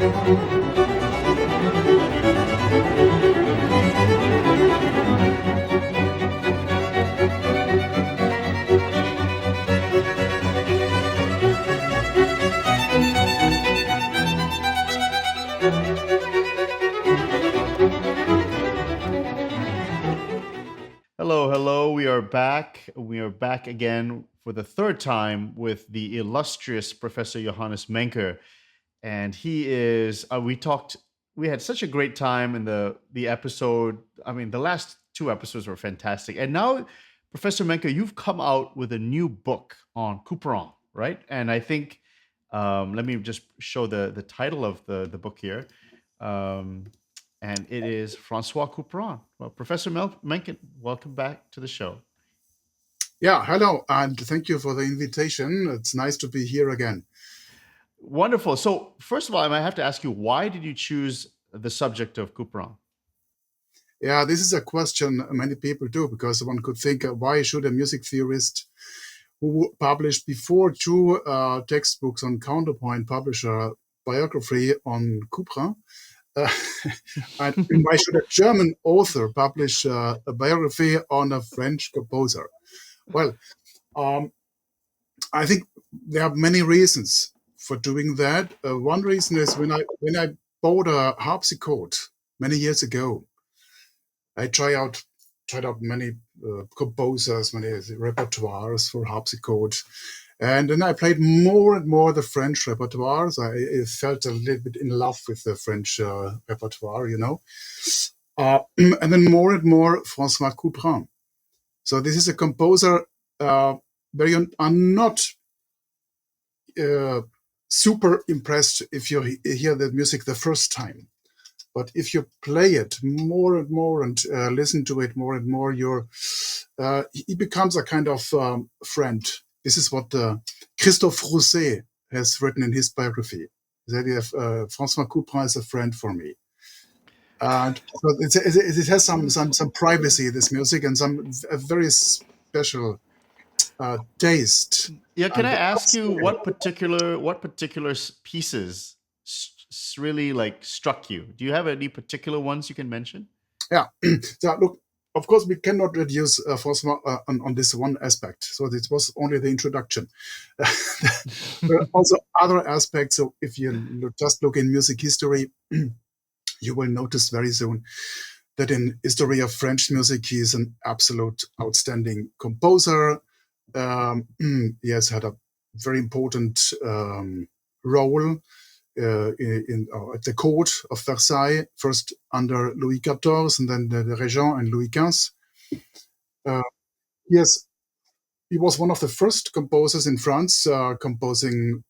Hello, hello. We are back. We are back again for the third time with the illustrious Professor Johannes Menke. And he is, we had such a great time in the episode. I mean, the last two episodes were fantastic. And now, Professor Menke, you've come out with a new book on Couperin, right? And I think, let me just show the title of the book here. Um, and it is François Couperin. Well, Professor Mencken, welcome back to the show. Yeah, hello, and thank you for the invitation. It's nice to be here again. Wonderful. So, first of all, I might have to ask you, why did you choose the subject of Couperin? Yeah, this is a question many people do, because one could think, why should a music theorist who published before two textbooks on counterpoint publish a biography on Couperin? And why should a German author publish a biography on a French composer? Well, I think there are many reasons for doing that. One reason is when I bought a harpsichord many years ago, I tried out many composers, many repertoires for harpsichord. And then I played more and more the French repertoires. I felt a little bit in love with the French repertoire, you know. And then more and more François Couperin. So this is a composer where you are not super impressed if you hear the music the first time. But if you play it more and more and listen to it more and more, he becomes a kind of friend. This is what Christophe Rousset has written in his biography. That François Couperin is a friend for me. And so it has some privacy, this music, and a very special taste. Yeah, can I ask you what particular pieces really like struck you? Do you have any particular ones you can mention? Yeah. So look, of course, we cannot reduce François on this one aspect. So this was only the introduction. There are also other aspects. So if you just look in music history, you will notice very soon that in history of French music, he is an absolute outstanding composer. He has had a very important role at the court of Versailles, first under Louis XIV and then the Regent and Louis XV. He was one of the first composers in France composing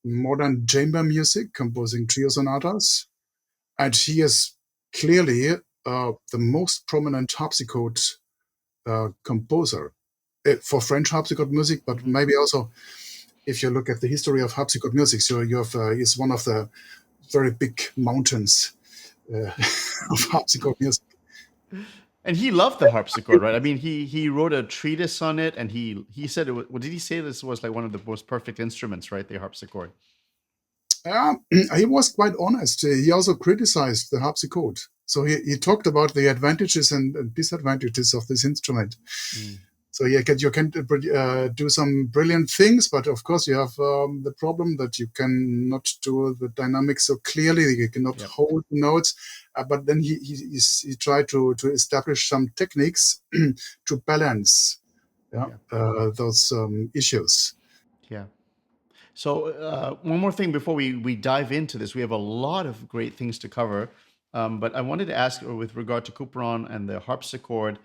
modern chamber music, composing trio sonatas. And he is clearly the most prominent harpsichord composer for French harpsichord music, but maybe also if you look at the history of harpsichord music, so you have is one of the very big mountains of harpsichord music. And he loved the harpsichord, right? I mean, he wrote a treatise on it, and he said, what did he say? This was like one of the most perfect instruments, right? The harpsichord. He was quite honest. He also criticized the harpsichord. So he talked about the advantages and disadvantages of this instrument. So you can do some brilliant things, but of course you have the problem that you cannot do the dynamics so clearly. You cannot hold notes. But then he tried to establish some techniques to balance those issues. Yeah. So one more thing before we dive into this, we have a lot of great things to cover. But I wanted to ask, with regard to Couperin and the harpsichord,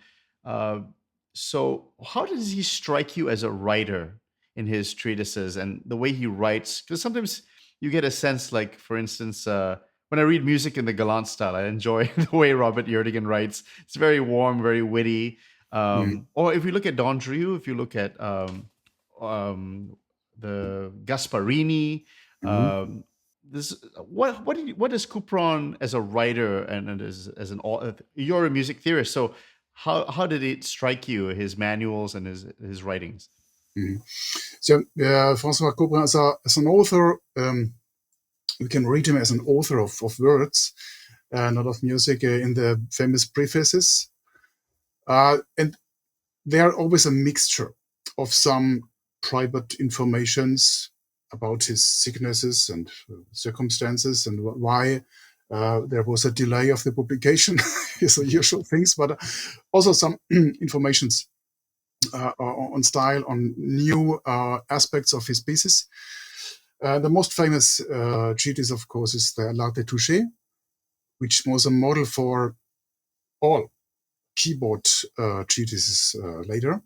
so how does he strike you as a writer in his treatises and the way he writes? Because sometimes you get a sense, like, for instance, when I read music in the galant style, I enjoy the way Robert Yerdigan writes. It's very warm, very witty. Or if you look at Don Drew, if you look at the Gasparini, what does Couperin as a writer and as an you're a music theorist, so how did it strike you, his manuals and his writings? So François Couperin as an author, We can read him as an author of words, not of music, in the famous prefaces. And they are always a mixture of some private informations about his sicknesses and circumstances and why there was a delay of the publication, is the usual things, but also some informations on style, on new aspects of his pieces. The most famous treatise, of course, is the L'Art de Toucher, which was a model for all keyboard treatises later.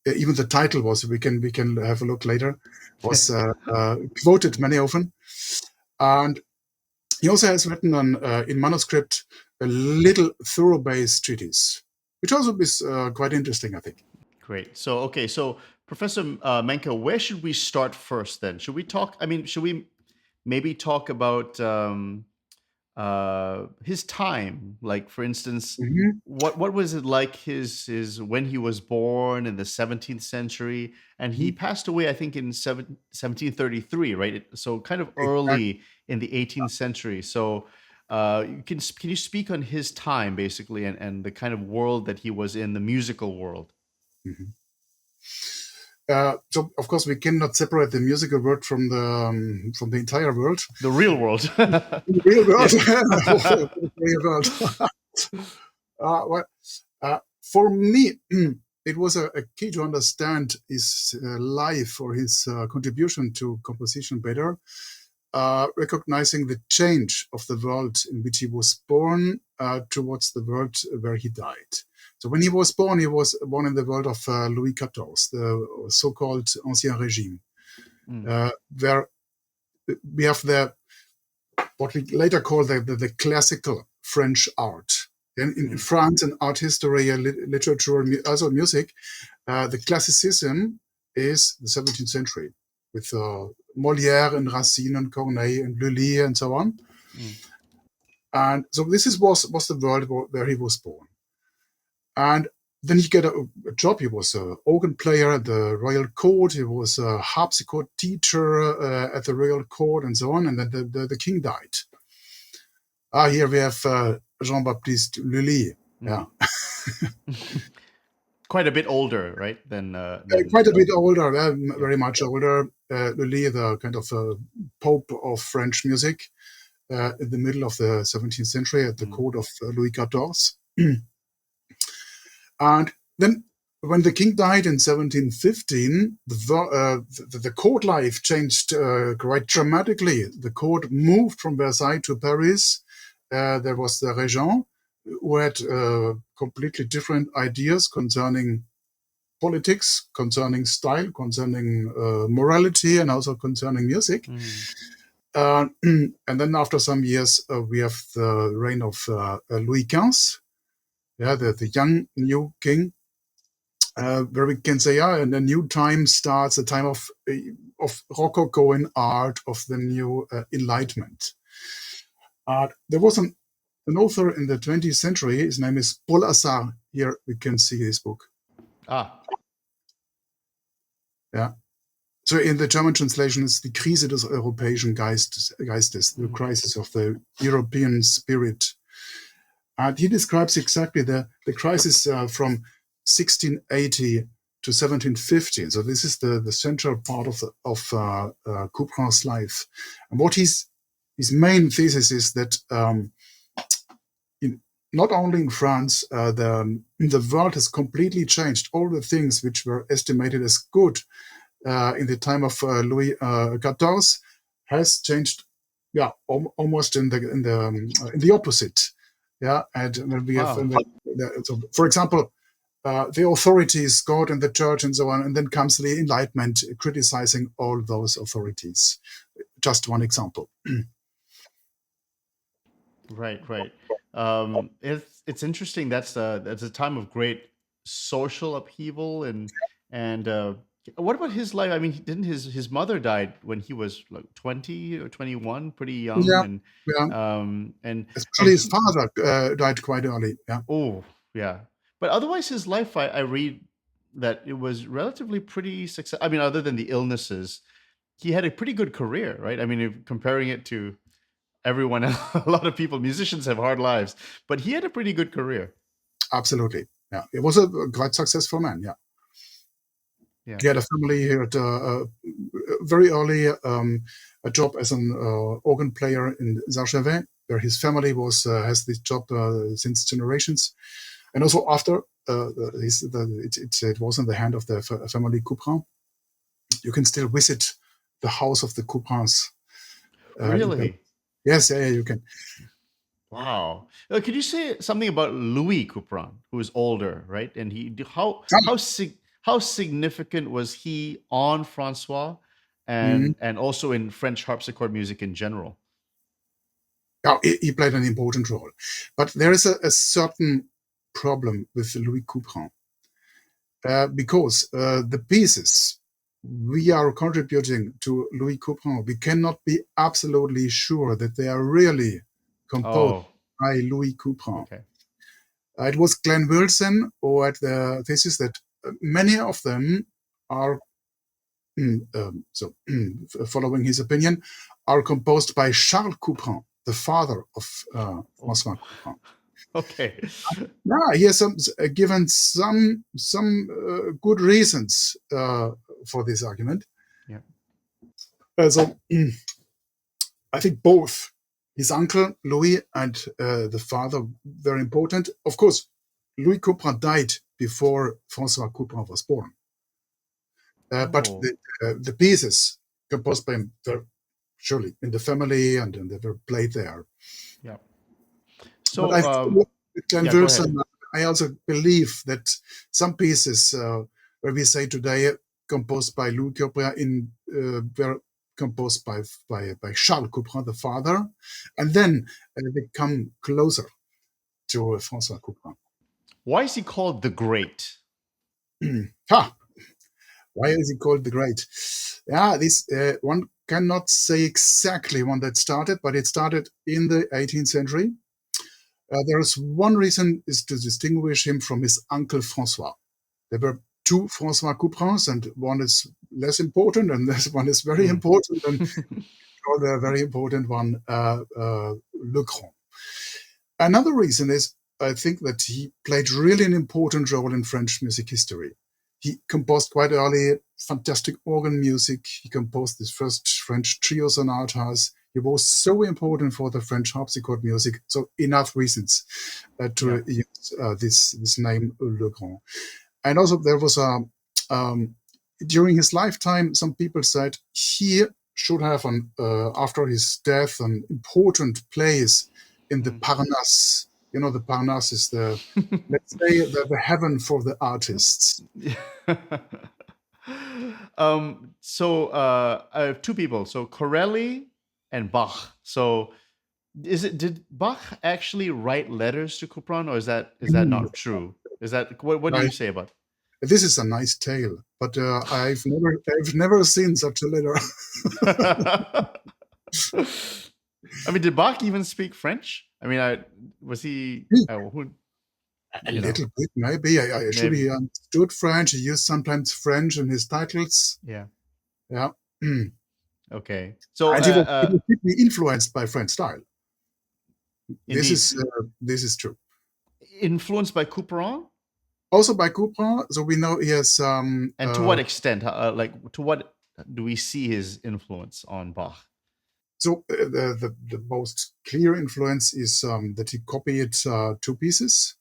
Even the title was, we can have a look later, was quoted many often. And he also has written on in manuscript a little thorough-based treatise, which also is quite interesting, I think. Great. So, okay. So, Professor Menke, where should we start first then? Should we talk? I mean, should we maybe talk about his time? Like, for instance, Mhm. what was it like his when he was born in the 17th century, and he Mhm. passed away, I think, in 1733, right? So, kind of Exactly. early in the 18th century. So, can you speak on his time basically, and the kind of world that he was in, the musical world? Mhm. So of course we cannot separate the musical world from the entire world. The real world. In the real world, Yeah. the real world. Well, for me, it was a key to understand his life or his contribution to composition better, recognizing the change of the world in which he was born towards the world where he died. So when he was born in the world of Louis XIV, the so-called Ancien Régime, Mm, where we have what we later call the classical French art. And in mm, France, in art history, literature, also music, the classicism is the 17th century with Molière and Racine and Corneille and Lully and so on. mm. And so this was the world where he was born. And then he got a job. He was an organ player at the royal court. He was a harpsichord teacher at the royal court and so on. And then the king died. Here we have Jean-Baptiste Lully. Yeah, Mm. Quite a bit older, right? Than quite a bit older, yeah. very much older. Lully, the kind of pope of French music, in the middle of the 17th century at the Mm, court of Louis XIV. And then when the king died in 1715, the court life changed quite dramatically. The court moved from Versailles to Paris. There was the regent who had completely different ideas concerning politics, concerning style, concerning morality, and also concerning music. mm, And then after some years, we have the reign of Louis XV, yeah, the young new king, where we can say, yeah, and a new time starts, a time of Rococo in art, of the new Enlightenment. There was an author in the 20th century. His name is Paul Assart. Here we can see his book. ah, Yeah. So in the German translation, it's Die Krise des europäischen Geistes, the mm, crisis of the European spirit. And he describes exactly the crisis from 1680 to 1715. So this is the central part of Couperin's life. And what his main thesis is that not only in France, the world has completely changed. All the things which were estimated as good in the time of Louis XIV has changed, yeah, almost in the opposite. Yeah, and when we have, wow. so for example, the authorities, God and the church and so on, and then comes the Enlightenment criticizing all those authorities. Just one example. Right, right. It's interesting. That's a time of great social upheaval, and what about his life? I mean, didn't his mother died when he was like 20 or 21, pretty young, Yeah, yeah. and Especially his he father died quite early. Yeah, oh yeah. But otherwise, his life, I read that it was relatively pretty success. I mean, other than the illnesses, he had a pretty good career, right? I mean, if comparing it to everyone, a lot of people, musicians have hard lives, but he had a pretty good career. Absolutely. Yeah. It was a quite successful man. Yeah. Yeah. He had a family. He had very early a job as an organ player in Sarchevais, where his family has this job since generations. And also after it was in the hand of the family Couperin. You can still visit the house of the Couperins. Really? Yes, yeah, you can. Wow. Could you say something about Louis Couperin, who is older, right? And how significant was he on Francois Mhm. and also in French harpsichord music in general? Now, he played an important role. But there is a certain problem with Louis Couperin because the pieces we are contributing to Louis Couperin, we cannot be absolutely sure that they are really composed Oh, by Louis Couperin. okay. It was Glenn Wilson or at the thesis that many of them are, following his opinion, are composed by Charles Couperin, the father of Oh, François Couperin. okay. Yeah, he has given some good reasons for this argument. Yeah. So I think both his uncle Louis and the father very important. Of course, Louis Couperin died before François Couperin was born, but Oh, the pieces composed by him were surely in the family and they were played there. yeah. But So, I think with Glenn yeah, go ahead. Wilson, I also believe that some pieces where we say today composed by Louis Couperin were composed by Charles Couperin, the father, and then they come closer to François Couperin. Why is he called the Great? Ha! Why is he called the Great? Yeah, this one cannot say exactly when that started, but it started in the 18th century. There is one reason is to distinguish him from his uncle François. There were two François Couperins, and one is less important, and this one is very Mm. important, and the very important one, Le Grand. Another reason is I think that he played really an important role in French music history. He composed quite early fantastic organ music. He composed his first French trio sonatas. He was so important for the French harpsichord music. So enough reasons Yeah. to use this name Le Grand. And also there was during his lifetime, some people said he should have after his death an important place in the Mm. Parnasse. You know, the Parnasse is let's say the heaven for the artists. So I have two people. So Corelli and Bach. So did Bach actually write letters to Couperin, or is that Mm, not true? Is that what do you right. say about? This is a nice tale, but I've never seen such a letter. I mean, did Bach even speak French? I mean, was he? Who, A you know, little bit, maybe. I surely maybe. he understood French. He used sometimes French in his titles. Yeah. Yeah. Mm. Okay. So, And he was deeply influenced by French style. This indeed, is true. influenced by Couperin, Also by Couperin, so we know he has and to what extent? Like, to what do we see his influence on Bach? so the most clear influence is that he copied two pieces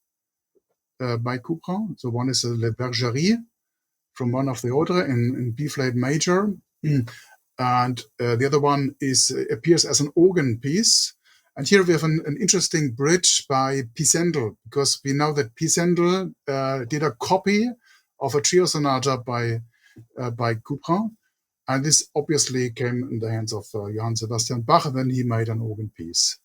by Couperin. So one is Le Bergerie from one of the order in B flat major, and the other one appears as an organ piece. And here we have an interesting bridge by Pisendel, because we know that Pisendel did a copy of a trio sonata by Couperin, and this obviously came in the hands of Johann Sebastian Bach, and then he made an organ piece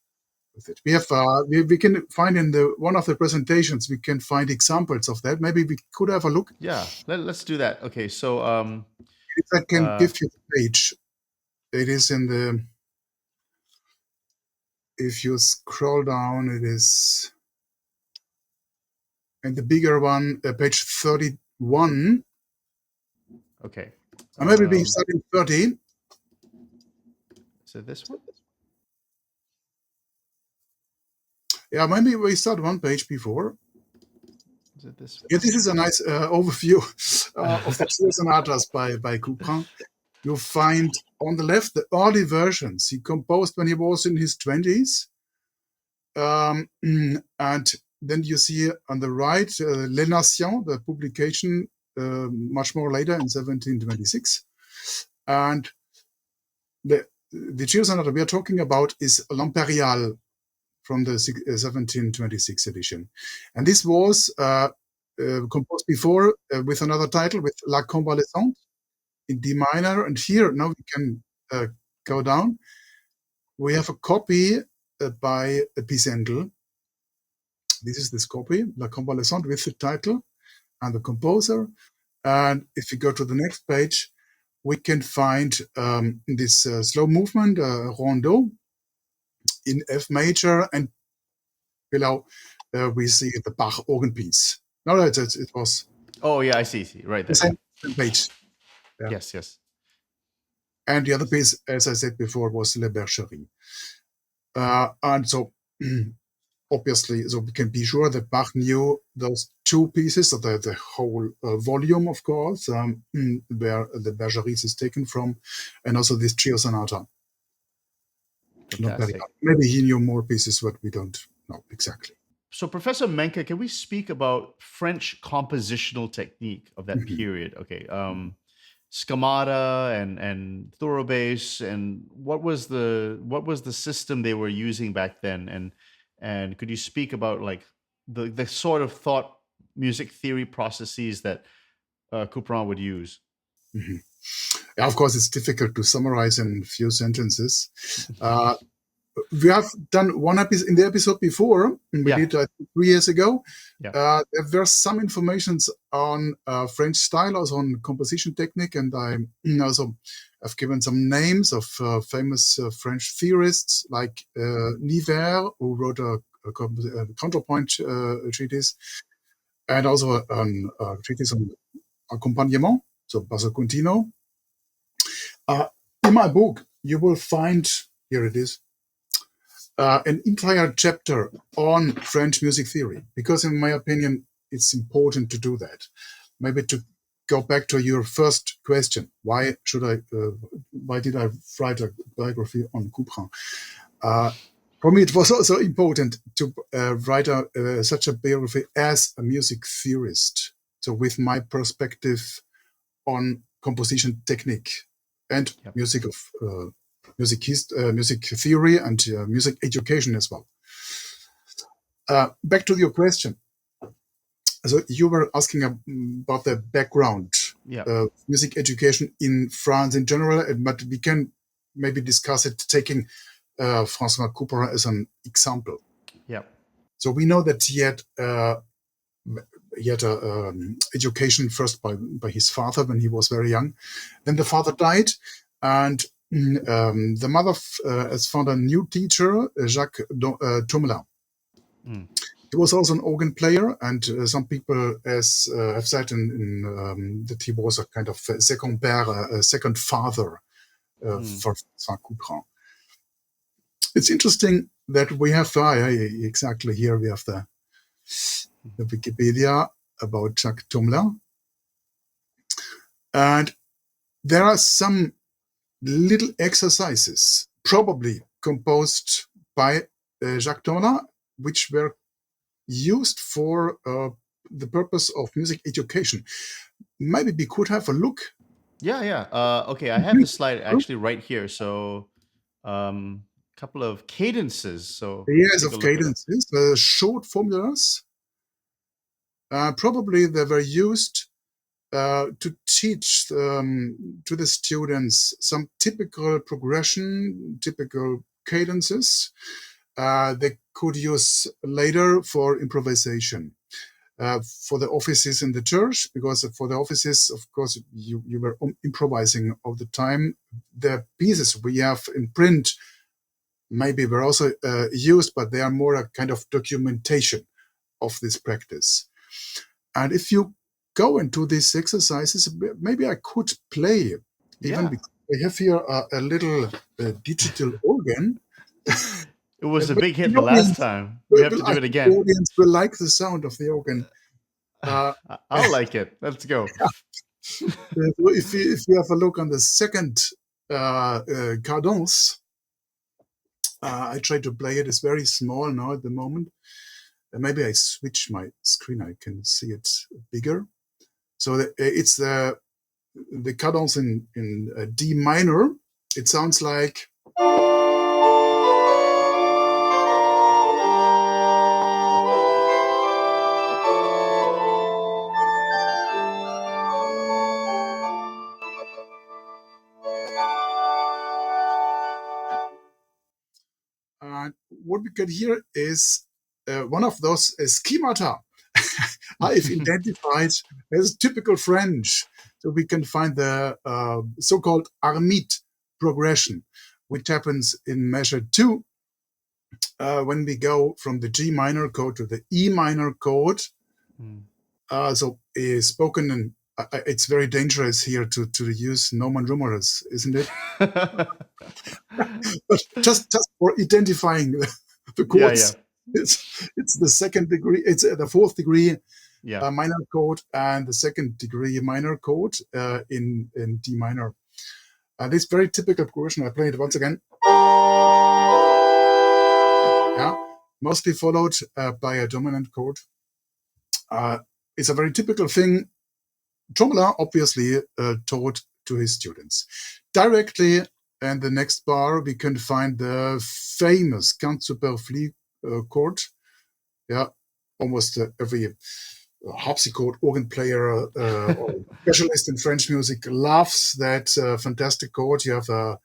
with it. We have we can find in one of the presentations, we can find examples of that. Maybe we could have a look. Yeah, let's do that. Okay, so If I can uh, give you the page, it is in the. If you scroll down, it is, and the bigger one, page 31. okay, Maybe we start in 30. is it this one? Yeah, maybe we start one page before. Is it this? Yeah, this is a nice overview of the trio sonatas by Couperin. You find on the left the early versions he composed when he was in his 20s. And then you see on the right Les Nations, the publication much more later in 1726. And the trio sonata we are talking about is L'Impériale from the 1726 edition. And this was composed before with another title, with La Convalescente in D minor. And here, now we can go down. We have a copy by Pisendel. This is this copy, La Convalescente, with the title and the composer. And if you go to the next page, we can find this slow movement, Rondeau, in F major, and below we see the Bach organ piece. No, it was. Oh yeah, I see. Right there. Same page. Yeah. Yes. And the other piece, as I said before, was Le Bergerie. And so, obviously, so we can be sure that Bach knew those two pieces, so the whole volume, of course, where the Bergeries is taken from, and also this trio sonata. Maybe he knew more pieces, but we don't know exactly. So, Professor Menke, can we speak about French compositional technique of that period? Okay, schemata and thoroughbass, and what was the system they were using back then? And could you speak about like the sort of thought music theory processes that Couperin would use? Yeah, of course, it's difficult to summarize in a few sentences. We have done one episode in the episode before. We did 3 years ago. There were some informations on French style, also on composition technique, and I also have given some names of famous French theorists like Niver, who wrote a counterpoint treatise, and also a treatise on accompagnement, so basso continuo. In my book, you will find, here it is, an entire chapter on French music theory, because in my opinion, it's important to do that. Maybe to go back to your first question, why did I write a biography on Couperin? For me, it was also important to write such a biography as a music theorist. So with my perspective on composition technique and music theory and music education as well. Back to your question. So you were asking about the background of music education in France in general, but we can maybe discuss it taking François Couperin as an example. Yeah. So we know that he had education first by his father when he was very young. Then the father died, and the mother has found a new teacher, Jacques Tomelin. He was also an organ player, and some people have said that he was a kind of second père, a second father for François Couperin. It's interesting that we have exactly here we have the Wikipedia about Jacques Tomelin, and there are some little exercises probably composed by Jacques Tomelin, which were used for the purpose of music education. Maybe we could have a look. Okay, I have the slide actually right here. So, couple of cadences. So yes, of cadences, short formulas. Probably they were used to teach to the students some typical progression, typical cadences they could use later for improvisation. For the offices in the church, because for the offices, of course, you were improvising all the time. The pieces we have in print maybe were also used, but they are more a kind of documentation of this practice. And if you go into these exercises, maybe I could play, even because I have here a little digital organ. It was a But big hit the the last audience, time. We have to I do it think the again. audience will like the sound of the organ. I'll like it. Let's go. So if you have a look on the second cadence, I try to play it. It's very small now at the moment. Maybe I switch my screen. I can see it bigger. So it's the cadence in D minor. It sounds like. What we get here is one of those schemata I've identified as typical French. So we can find the so-called Armide progression, which happens in measure 2 when we go from the G minor chord to the E minor chord. So spoken in, it's very dangerous here to use Roman numerals, isn't it? But just for identifying the chords, it's the second degree, it's the fourth degree minor chord and the second degree minor chord in D minor. This very typical progression. I play it once again. Yeah, mostly followed by a dominant chord. It's a very typical thing. Trommelin obviously taught to his students. Directly in the next bar, we can find the famous Cant superflu chord. Yeah, almost every harpsichord organ player or specialist in French music loves that fantastic chord. You have a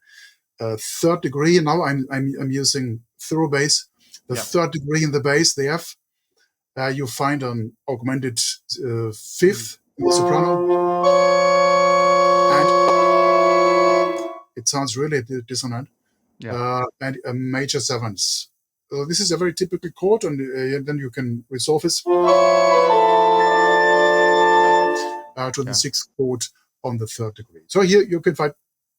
third degree. Now I'm using thorough bass. The third degree in the bass, the F. You find an augmented fifth in the soprano, and it sounds really dissonant. And a major seventh. This is a very typical chord, and then you can resolve this to the sixth chord on the third degree. So here you can find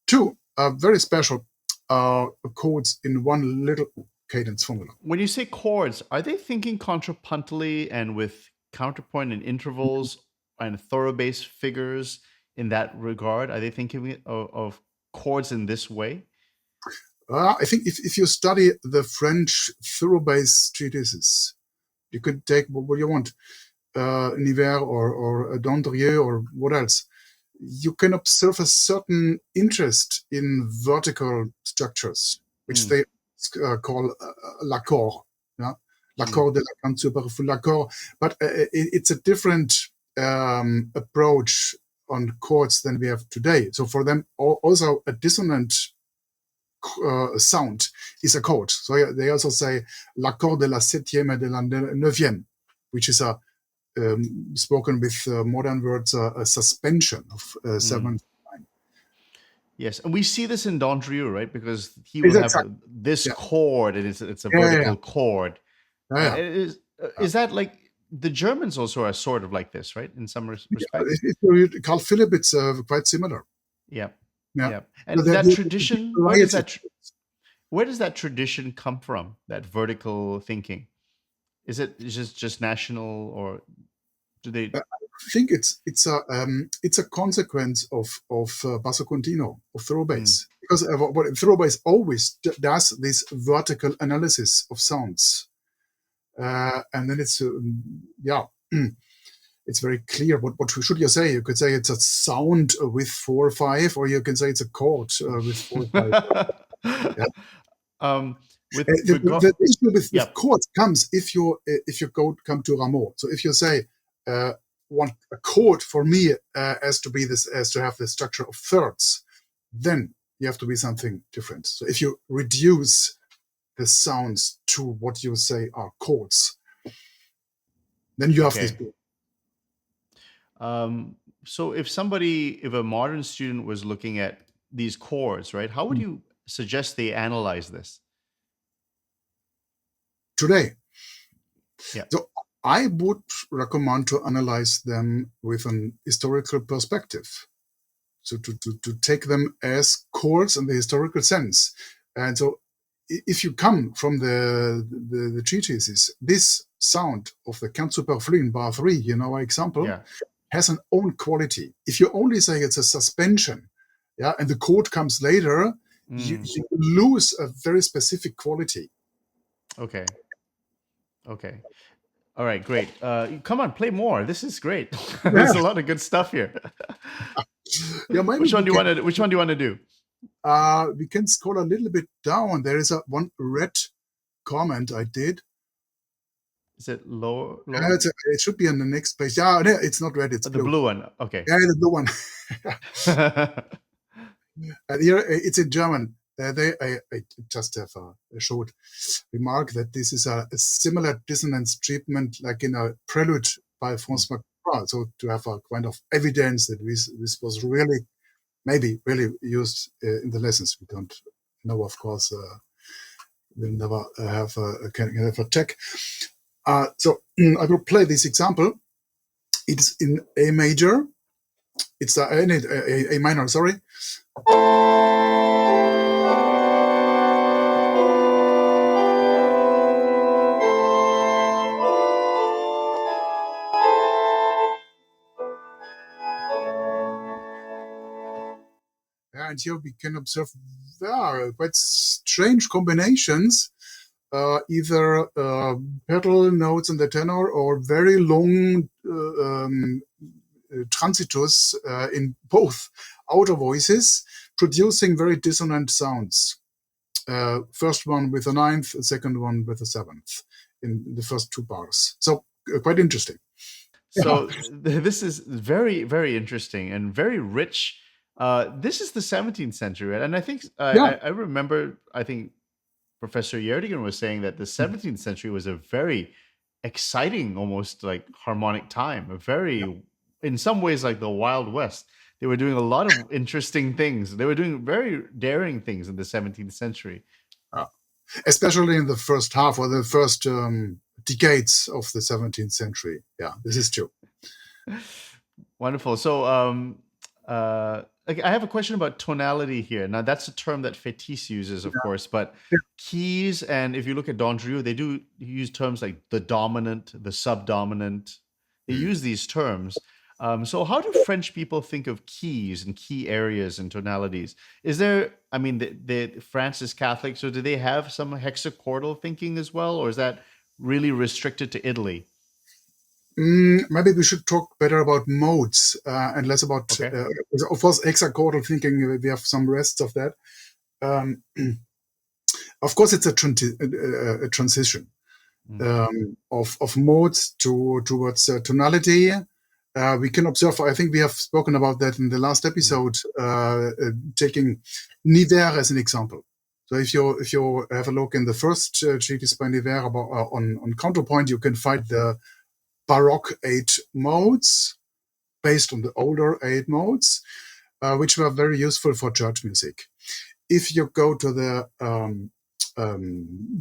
two very special chords in one little cadence formula. When you say chords, are they thinking contrapuntally and with counterpoint and intervals and thorough bass figures in that regard? Are they thinking of chords in this way? I think if you study the French thorough bass treatises, you could take what you want, Niver or Dandrieux or what else. You can observe a certain interest in vertical structures, which they call l'accord. Yeah? L'accord de la Cant superflu, l'accord. But it's a different approach on chords than we have today. So for them, also a dissonant sound is a chord. So they also say l'accord de la septième et de la neuvième, which is a spoken with modern words, a suspension of 7. Yes, and we see this in Dandrieux, right? Because he will have this chord, and it's a vertical chord. Is that like the Germans also are sort of like this, right? In some respects. Carl Philipp, it's quite similar. Yeah. And so that tradition, where does that tradition come from? That vertical thinking, is it just national, or do they? I think it's a consequence of basso continuo, of thorough bass, because what thorough bass always does this vertical analysis of sounds, and then it's it's very clear. What should you say? You could say it's a sound with 4 or 5, or you can say it's a chord with 4 or 5. The issue with chords comes if you come to Rameau. So if you say want a chord for me as to have the structure of thirds, then you have to be something different. So if you reduce the sounds to what you say are chords, then you have this. So if a modern student was looking at these chords, right, how would you suggest they analyze this? Today. So I would recommend to analyze them with an historical perspective. So to take them as chords in the historical sense. And so if you come from the treatises, this sound of the Canto superflu in bar 3, example, Yeah. has an own quality. If you only say it's a suspension, yeah, and the chord comes later, you lose a very specific quality. Okay. Okay. All right, great. Come on, play more. This is great. Yeah, There's a lot of good stuff here. yeah. Maybe Which one do you want to? Which one do you want to do? we can scroll a little bit down. There is one red comment I did. Is it lower? Lower? It should be on the next page. Yeah, no, it's not red. It's The blue. blue one. Okay. Yeah, the blue one. Here it's in German. I just have a short remark that this is a similar dissonance treatment like in a prelude by François Couperin. So to have a kind of evidence that this was maybe really used in the lessons. We don't know, of course. We'll never have a check. So I will play this example. It's in A major. It's A minor, sorry. And here we can observe quite strange combinations, either pedal notes in the tenor or very long transitus in both outer voices, producing very dissonant sounds. First one with the ninth, second one with the seventh in the first two bars. So quite interesting. So this is very, very interesting and very rich. This is the 17th century, right? And I think I remember. I think Professor Yerdigan was saying that the 17th century was a very exciting, almost like harmonic time. A very, in some ways, like the Wild West. They were doing a lot of interesting things. They were doing very daring things in the 17th century. Especially in the first half or the first decades of the 17th century. Yeah, this is true. Wonderful. So, I have a question about tonality here. Now, that's a term that Fétis uses, of course, but keys, and if you look at Dandrieux, they do use terms like the dominant, the subdominant. They use these terms. So how do French people think of keys and key areas and tonalities? Is there, I mean, France is Catholic, so do they have some hexachordal thinking as well, or is that really restricted to Italy? Maybe we should talk better about modes and less about, of course, hexachordal thinking. We have some rests of that. Of course, it's a transition of modes towards tonality. We can observe, I think we have spoken about that in the last episode, taking Niver as an example. So if you have a look in the first treatise by Niver about, on counterpoint, you can find the Baroque 8 modes based on the older 8 modes, which were very useful for church music. If you go to the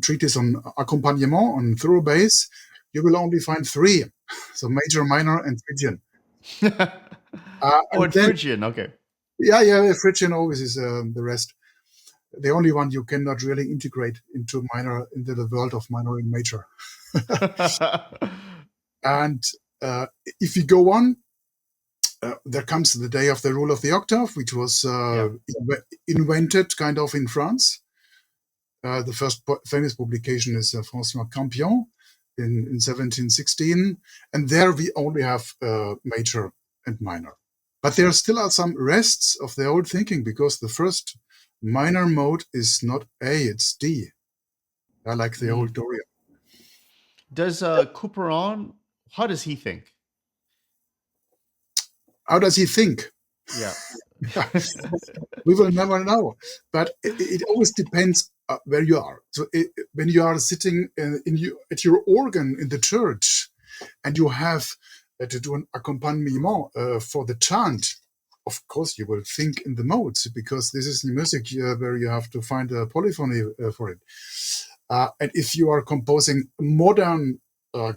treatise on accompagnement, on thorough bass, you will only find 3. So major, minor, and Phrygian. And Phrygian, okay. Yeah, Phrygian always is the rest. The only one you cannot really integrate into the world of minor and major. And if you go on, there comes the day of the rule of the octave, which was invented kind of in France. The first famous publication is François Campion in 1716. And there we only have major and minor. But there still are some rests of the old thinking, because the first minor mode is not A, it's D. Like the old Dorian. Does Couperin, how does he think? How does he think? Yeah. We will never know. But it always depends where you are. So when you are sitting at your organ in the church and you have to do an accompaniment for the chant, of course you will think in the modes, because this is the music where you have to find a polyphony for it. And if you are composing modern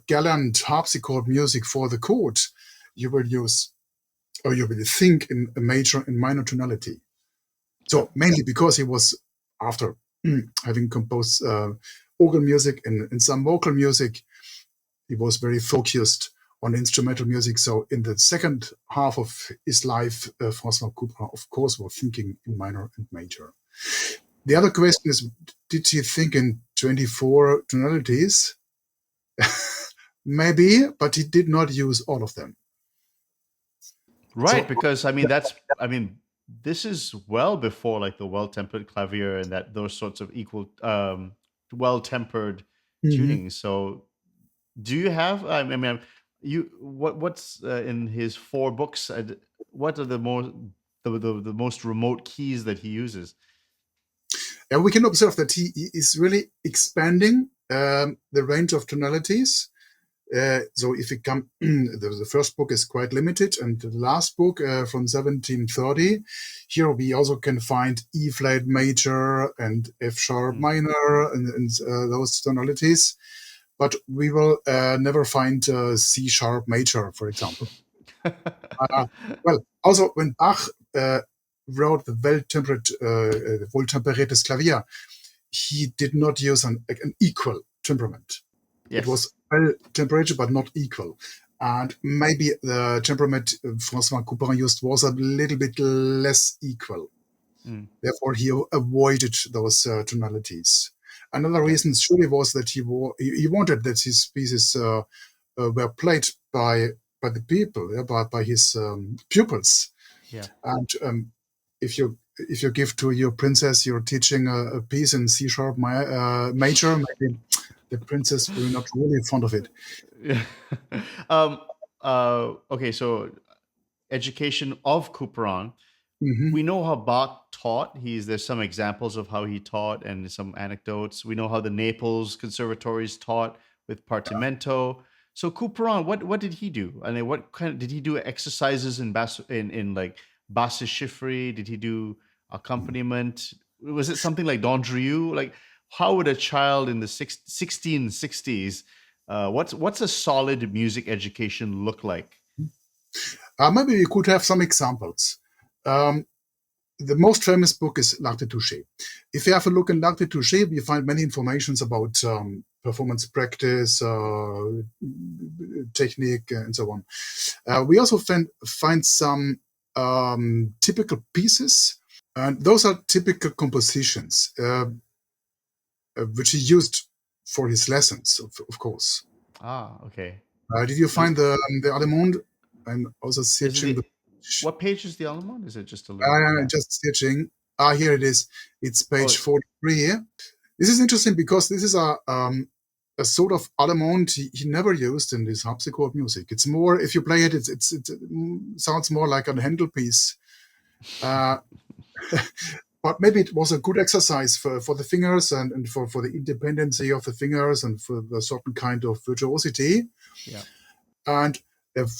galant harpsichord music for the court, you will use, or you will think in a major and minor tonality. So mainly because he was after having composed organ music and some vocal music. He was very focused on instrumental music. So in the second half of his life, François Couperin, of course, was thinking in minor and major. The other question is, did he think in 24 tonalities? Maybe, but he did not use all of them. Right, So, because this is well before like the well-tempered clavier and that those sorts of equal well-tempered mhm. tunings. So do you have you what's in his four books, what are the most remote keys that he uses? And we can observe that he is really expanding the range of tonalities. So if we come, the first book is quite limited, and the last book from 1730, here we also can find E flat major and F sharp minor and those tonalities, but we will never find C sharp major, for example. Well, also when Bach wrote the wohltemperiertes Klavier, he did not use an equal temperament. It Yes. was well temperature, but not equal. And maybe the temperament François Couperin used was a little bit less equal. Therefore, he avoided those tonalities. Another reason surely was that he wanted that his pieces were played by the people, by his pupils. Yeah. And if you give to your princess, you're teaching a piece in C sharp major, maybe the princess will not really fond of it. Yeah. Okay, so education of Couperin. Mm-hmm. We know how Bach taught. There's some examples of how he taught and some anecdotes. We know how the Naples conservatories taught with Partimento. So Couperin, what did he do? I mean, what kind of, did he do exercises in like basse chiffre? Did he do accompaniment? Was it something like D'Andrieu? Like, how would a child in the 1660s, what's a solid music education look like? Maybe we could have some examples. The most famous book is L'Art de Toucher. If you have a look in L'Art de Toucher, we find many informations about performance practice, technique, and so on. We also find some typical pieces, and those are typical compositions, which he used for his lessons, of course. Ah, okay. Did you find the Allemande? I'm also searching the. What page is the Allemande? Is it just a little bit back? Just searching. Here it is. It's page Oh, 43. This is interesting because this is a sort of Allemande he never used in his harpsichord music. It's more, if you play it, it sounds more like a Handel piece. But maybe it was a good exercise for the fingers and for the independency of the fingers and for a certain kind of virtuosity. yeah. And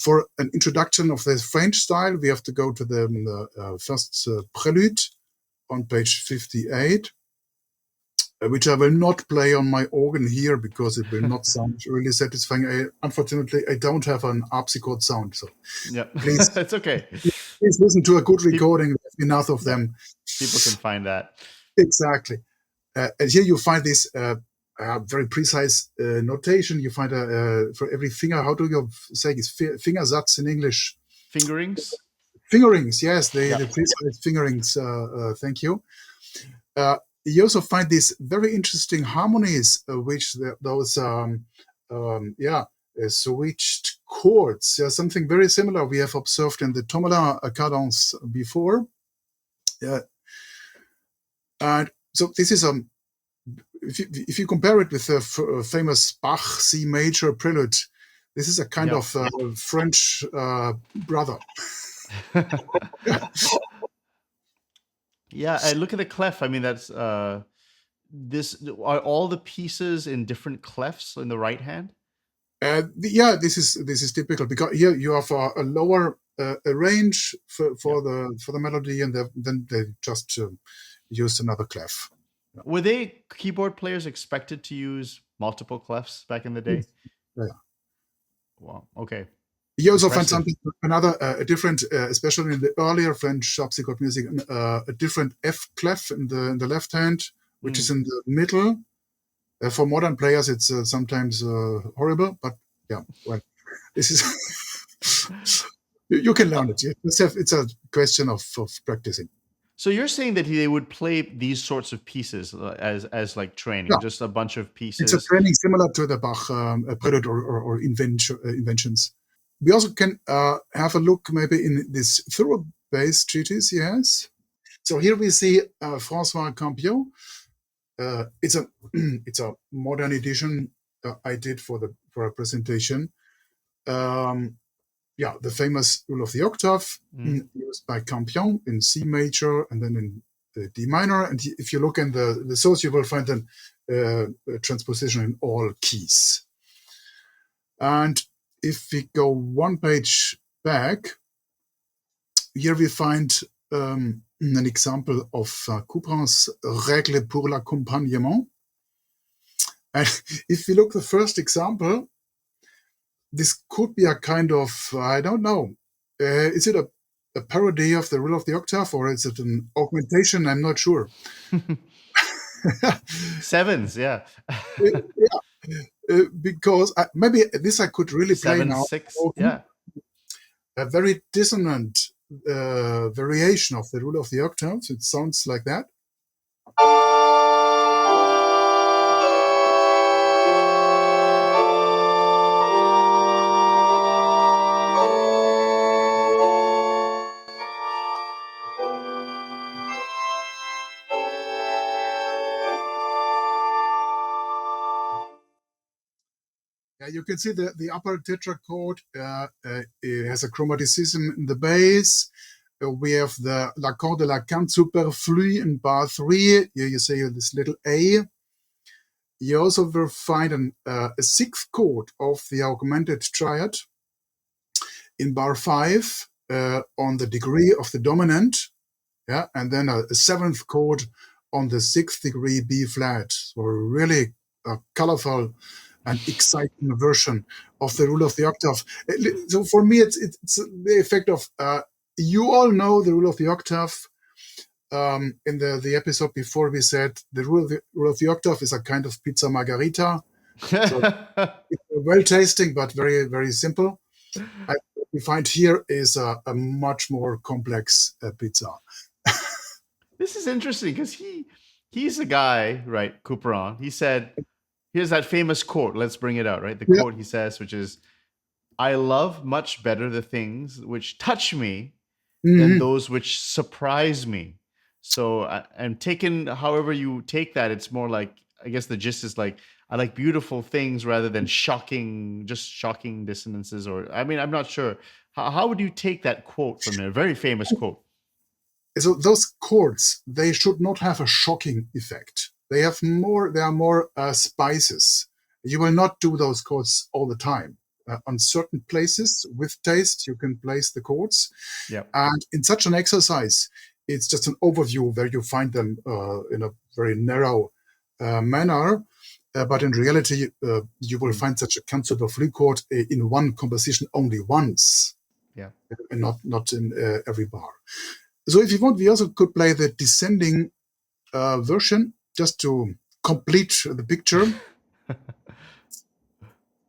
for an introduction of the French style, we have to go to the first prelude on page 58, which I will not play on my organ here because it will not sound really satisfying. Unfortunately, I don't have an harpsichord sound, so Yeah, please, it's okay. please listen to a good recording. Enough of them. People can find that. Exactly. And here you find this very precise notation. You find for every finger. How do you say this? Fingersatz in English. Fingerings. Fingerings, yes, the precise fingerings. Thank you. You also find these very interesting harmonies, which those switched chords. Something very similar we have observed in the Tomelin cadence before. And so this is if you compare it with the famous Bach C major prelude, this is a kind of French brother. Yeah, I look at the clef. I mean, that's this. Are all the pieces in different clefs in the right hand? This is typical because here you have a lower range for the melody, and then they just used another clef. Were they keyboard players expected to use multiple clefs back in the day? Yeah. Wow. Okay. You also find something another a different, especially in the earlier French harpsichord music, a different F clef in the left hand which is Mm. in the middle. For modern players, it's sometimes horrible, but yeah, well, this is you can Uh, learn it. It's a question of practicing. so you're saying that they would play these sorts of pieces as like training, Yeah, just a bunch of it's a pieces. training similar to the Bach prelude or inventions. We also can have a look maybe in this thorough bass treatise he has. So here we see François Campion. It's a it's a modern edition I did for a presentation. Um, yeah, the famous rule of the octave Mm. used by Campion in C major and then in D minor. And if you look in the source, you will find a transposition in all keys. And if we go one page back, here we find an example of Couperin's Règle pour l'accompagnement. And if we look the first example, this could be a kind of, I don't know, is it a parody of the rule of the octave or is it an augmentation? I'm not sure. Sevens, yeah. Because maybe this I could really play Seven, now. six, yeah. A very dissonant variation of the rule of the octaves. It sounds like that. Yeah, you can see the upper tetrachord it has a chromaticism in the bass. We have the l'accord de la quinte superflue in bar 3. Here you see this little A. You also will find a sixth chord of the augmented triad in bar 5 on the degree of the dominant. Yeah, and then a seventh chord on the sixth degree B flat. So really a colorful and exciting version of the rule of the octave. So for me, it's the effect of you all know the rule of the octave. In the episode before, we said the rule of the octave is a kind of pizza margarita. So it's well tasting, but very, very simple. What we find here is a much more complex pizza. This is interesting because he's a guy, right? Couperin. He said, here's that famous quote. Let's bring it out, right? The Yeah. quote he says, which is, I love much better the things which touch me than those which surprise me. So, and taken however you take that, it's more like, I guess the gist is like, I like beautiful things rather than just shocking dissonances. Or, I mean, I'm not sure. How would you take that quote from there? Very famous quote. So those chords, they should not have a shocking effect. They are more spices. You will not do those chords all the time. On certain places with taste, you can place the chords. Yeah. And in such an exercise, it's just an overview where you find them in a very narrow manner. But in reality, you will find such a concept of flute chord in one composition only once. Yeah. And not in every bar. So if you want, we also could play the descending version just to complete the picture.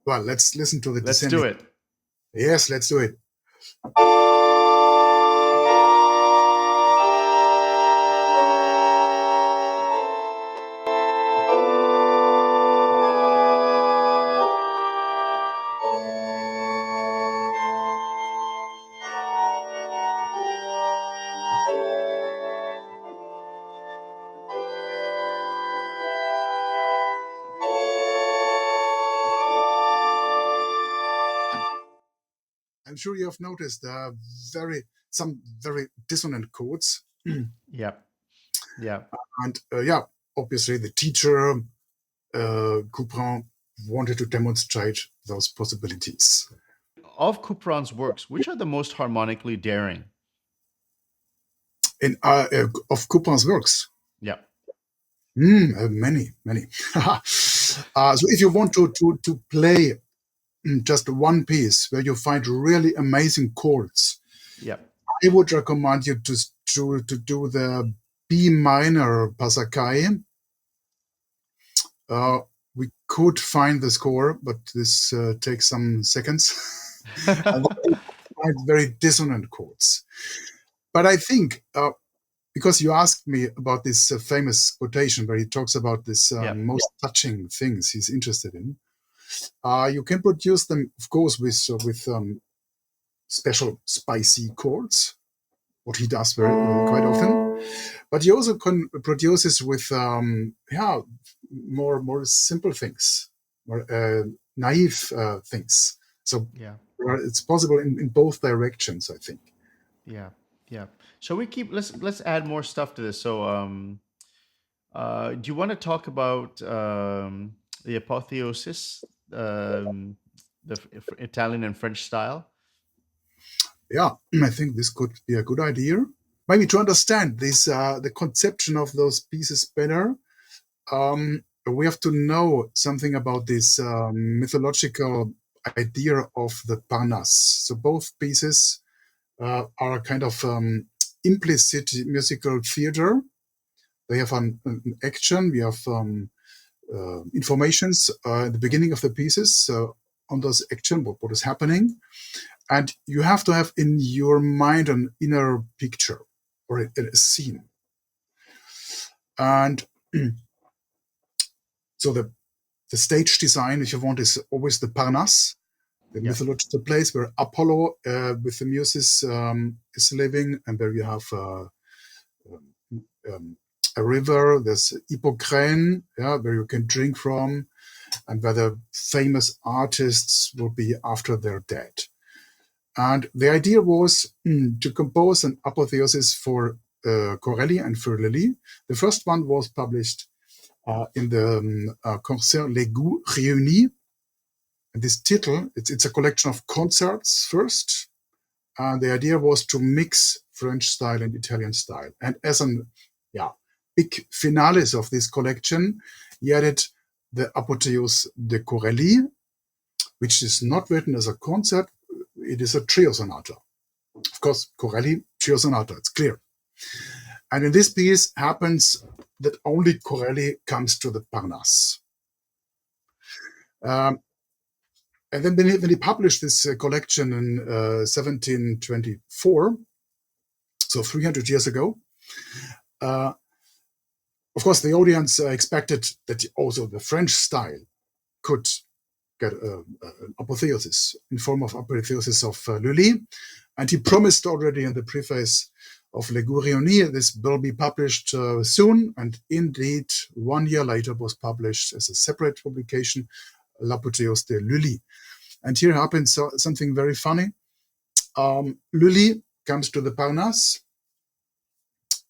Well, let's listen to the Let's descending. do it. Yes, let's do it. I'm sure you have noticed some very dissonant chords. Yeah. Yeah. And yeah, obviously the teacher, Couperin, wanted to demonstrate those possibilities. Of Couperin's works, which are the most harmonically daring? Of Couperin's works. Yeah. Many. So if you want to play just one piece where you find really amazing chords, Yeah. I would recommend you to do the B minor Passacaille. Uh, we could find the score, but this takes some seconds. And we find very dissonant chords. But I think, because you asked me about this famous quotation where he talks about this Yeah. most touching things he's interested in, you can produce them, of course, with special spicy chords, what he does very quite often. But he also can produce this with more simple things, more naive things. So Yeah. it's possible in both directions, I think. Yeah. Yeah. So let's add more stuff to this. So do you want to talk about the apotheosis, the Italian and French style? Yeah, I think this could be a good idea. Maybe to understand this, the conception of those pieces better, we have to know something about this mythological idea of the Parnasse. So both pieces are a kind of implicit musical theater. They have an action. We have informations at the beginning of the pieces on those action, what is happening. And you have to have in your mind an inner picture or a scene. And so the stage design, if you want, is always the Parnasse, the Yeah. mythological place where Apollo with the Muses is living, and where you have a river. There's Hippocrene, where you can drink from, and where the famous artists will be after they're dead. And the idea was to compose an apotheosis for Corelli and for Lully. The first one was published in the Concert Les Goûts Réunis. And this title, it's a collection of concerts first. And the idea was to mix French style and Italian style. And as an big finales of this collection, he added the Apotheos de Corelli, which is not written as a concert. It is a trio sonata. Of course, Corelli, trio sonata, it's clear. And in this piece happens that only Corelli comes to the Parnasse. And then when he published this collection in 1724, so 300 years ago, of course, the audience expected that also the French style could get an apotheosis in form of apotheosis of Lully. And he promised already in the preface of Les Goûts Réunis, this will be published soon. And indeed, 1 year later was published as a separate publication, L'Apothéose de Lully. And here happens something very funny. Lully comes to the Parnasse,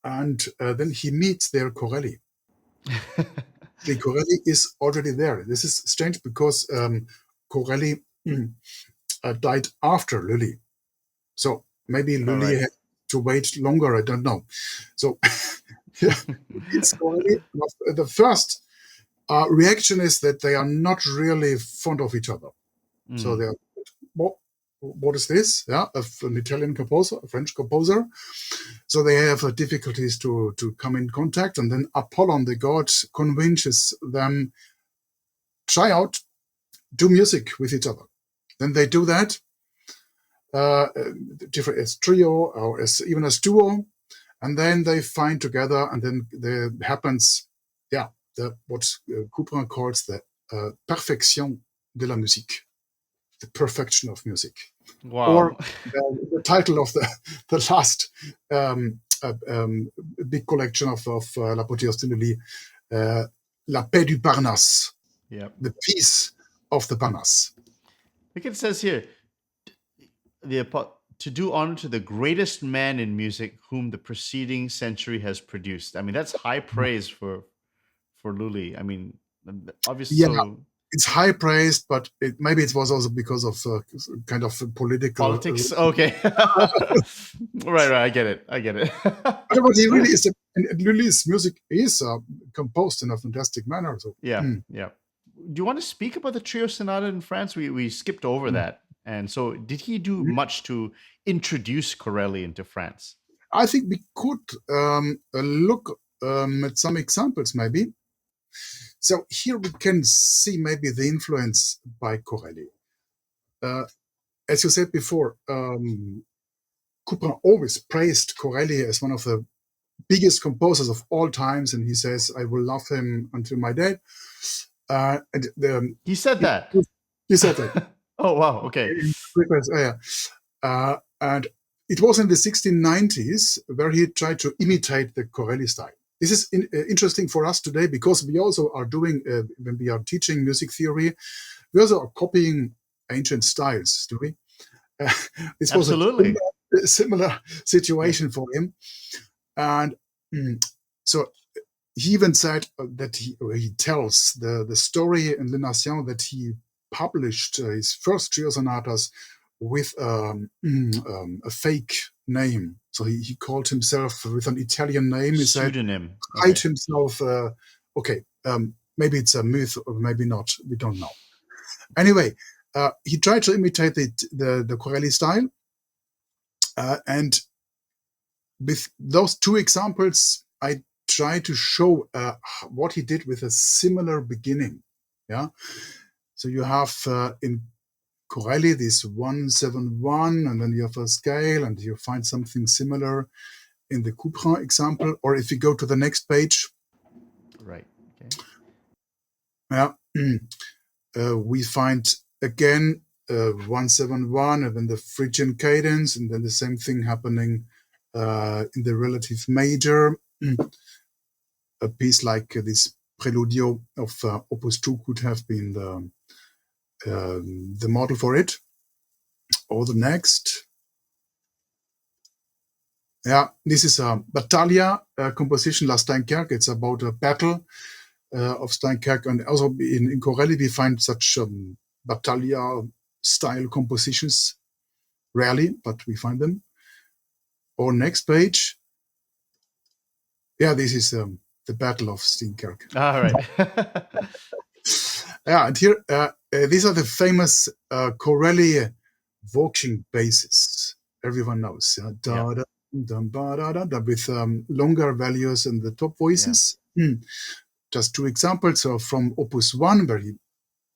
and then he meets there Corelli. The Corelli is already there. This is strange because Corelli died after Lully. So maybe Lully had to wait longer. I don't know. So it's Corelli. The first reaction is that they are not really fond of each other. So they're, what is this? Yeah, an Italian composer, a French composer. So they have difficulties to come in contact. And then Apollon, the god, convinces them, try out, do music with each other. Then they do that, different as trio or even as duo. And then they find together, and then there happens, what Couperin calls the perfection de la musique, the perfection of music. Wow. Or the title of the last big collection of L'Apothéose de Lully, La paix du Parnasse, the peace of the Parnasse. Look, it says here, to do honor to the greatest man in music whom the preceding century has produced. I mean, that's high praise for Lully. I mean, obviously, it's high praised, but maybe it was also because of kind of politics. Okay, right. I get it. But he really is. And Lully's music is composed in a fantastic manner. So yeah. Do you want to speak about the trio sonata in France? We skipped over that. And so, did he do much to introduce Corelli into France? I think we could look at some examples, maybe. So here we can see maybe the influence by Corelli. As you said before, Couperin always praised Corelli as one of the biggest composers of all times, and he says, "I will love him until my death." He said that. He said that. Oh wow! Okay. And it was in the 1690s where he tried to imitate the Corelli style. This is interesting for us today because we also are doing, when we are teaching music theory, we also are copying ancient styles, do we? This was Absolutely. a similar situation for him. And so he even said that he tells the story in Les Nations that he published his first trio sonatas with a fake name. So he called himself with an Italian name. He pseudonym. Said, hide himself. Maybe it's a myth or maybe not. We don't know. Anyway, he tried to imitate the Corelli style. And with those two examples, I try to show what he did with a similar beginning. Yeah. So you have in Corelli this 1-7-1, and then you have a scale, and you find something similar in the Couperin example. Or if you go to the next page, right? Okay. Yeah, we find again 1-7-1, and then the Phrygian cadence, and then the same thing happening in the relative major. A piece like this Preludio of Opus 2 could have been the model for it. Or the next. Yeah, this is a Battaglia composition, La Steinkerk. It's about a battle of Steinkerk. And also in Corelli, we find such Battaglia style compositions. Rarely, but we find them. Or next page. Yeah, this is the Battle of Steinkerk. All right. Yeah, and here, these are the famous Corelli voking basses. Everyone knows. Da, da, dum, ba, da, da, da, with longer values in the top voices. Yeah. Just two examples from Opus 1, where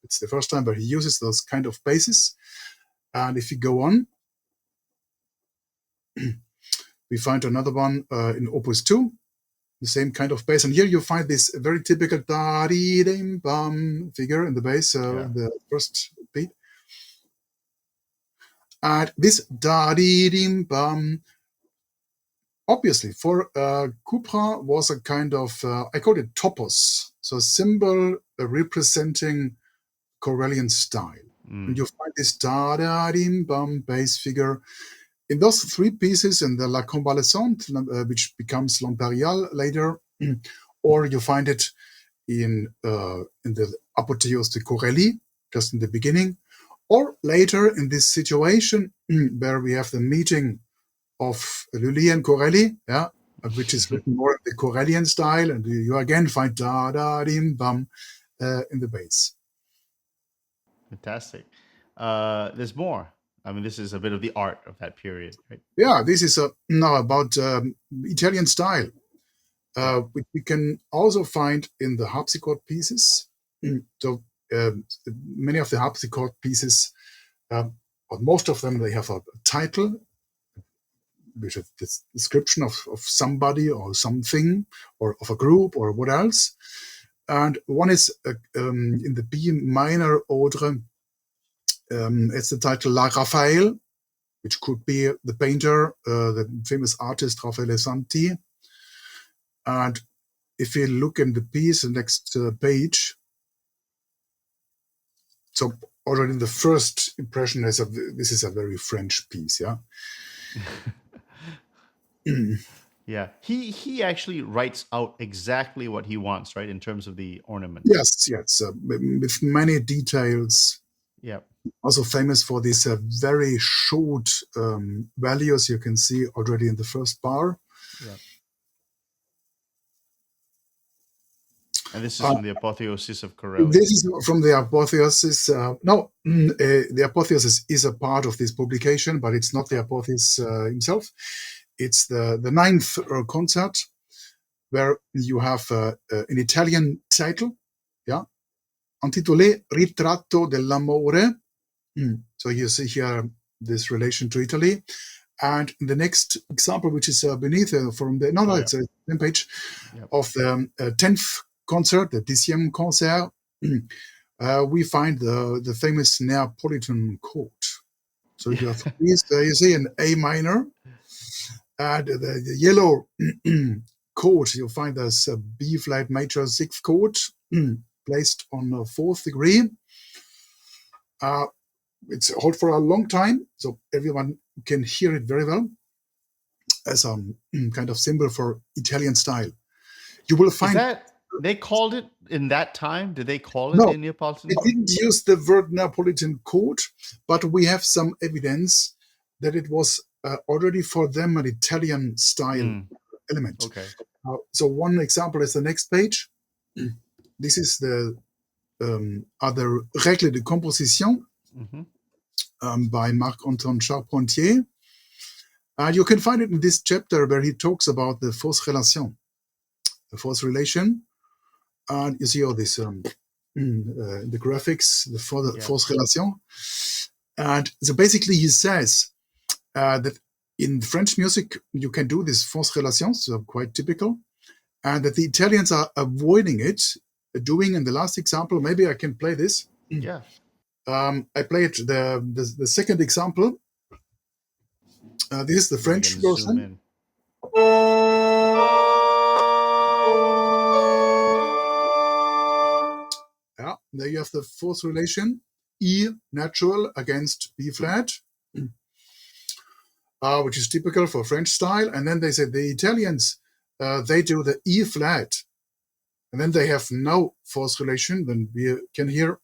it's the first time where he uses those kind of basses. And if you go on, we find another one in Opus 2, the same kind of bass. And here you find this very typical da-dee-dim-bum figure in the bass, the first beat. And this da-dee-dim-bum, obviously, for Couperin was a kind of, I call it topos, so a symbol representing Corellian style. And you find this da-da-dim-bum bass figure in those three pieces in the La Convalescente, which becomes L'Impériale later, or you find it in the Apotheose de Corelli, just in the beginning, or later in this situation where we have the meeting of Lully and Corelli, yeah, which is written more in the Corellian style, and you again find da-da-dim-bum in the bass. Fantastic. There's more. I mean, this is a bit of the art of that period, right? Yeah, this is now about Italian style, which we can also find in the harpsichord pieces. So many of the harpsichord pieces, or most of them, they have a title, which is this description of somebody or something, or of a group, or what else. And one is in the B minor Ordre, it's the title La Raphael, which could be the painter, the famous artist Raffaele Santi. And if you look in the piece, the next page, so already the first impression is this is a very French piece, yeah. Yeah, he actually writes out exactly what he wants, right, in terms of the ornament. Yes, with many details. Yeah. Also famous for these very short values you can see already in the first bar. Yeah. And this is from the Apotheosis of Corelli. This is from the Apotheosis. The Apotheosis is a part of this publication, but it's not the Apotheosis himself. It's the ninth concert, where you have an Italian title, yeah, intitulé Ritratto dell'amore. So you see here this relation to Italy. And the next example, which is beneath from the, no, it's the same page of the 10th concert, the 10e concert, we find the famous Neapolitan chord. So you have these, you see an A minor, and the yellow chord, you'll find there's a B flat major 6th chord placed on the 4th degree. It's held for a long time, so everyone can hear it very well as a kind of symbol for Italian style. You will find... Is that, they called it in that time? Did they call it No, the Neapolitan it chord? didn't use the word Neapolitan chord, but we have some evidence that it was already for them an Italian style element. Okay. So one example is the next page. This is the other Règles de composition by Marc-Antoine Charpentier. You can find it in this chapter where he talks about the force relation, the force relation. And you see all this, the graphics, the force relation. And so basically he says that in French music, you can do this force relation, so quite typical, and that the Italians are avoiding it, doing in the last example, maybe I can play this. Yeah. I played the second example. This is the French version. Yeah, there you have the fourth relation, E natural against B flat, which is typical for French style. And then they said the Italians, they do the E flat, and then they have no fourth relation. Then we can hear.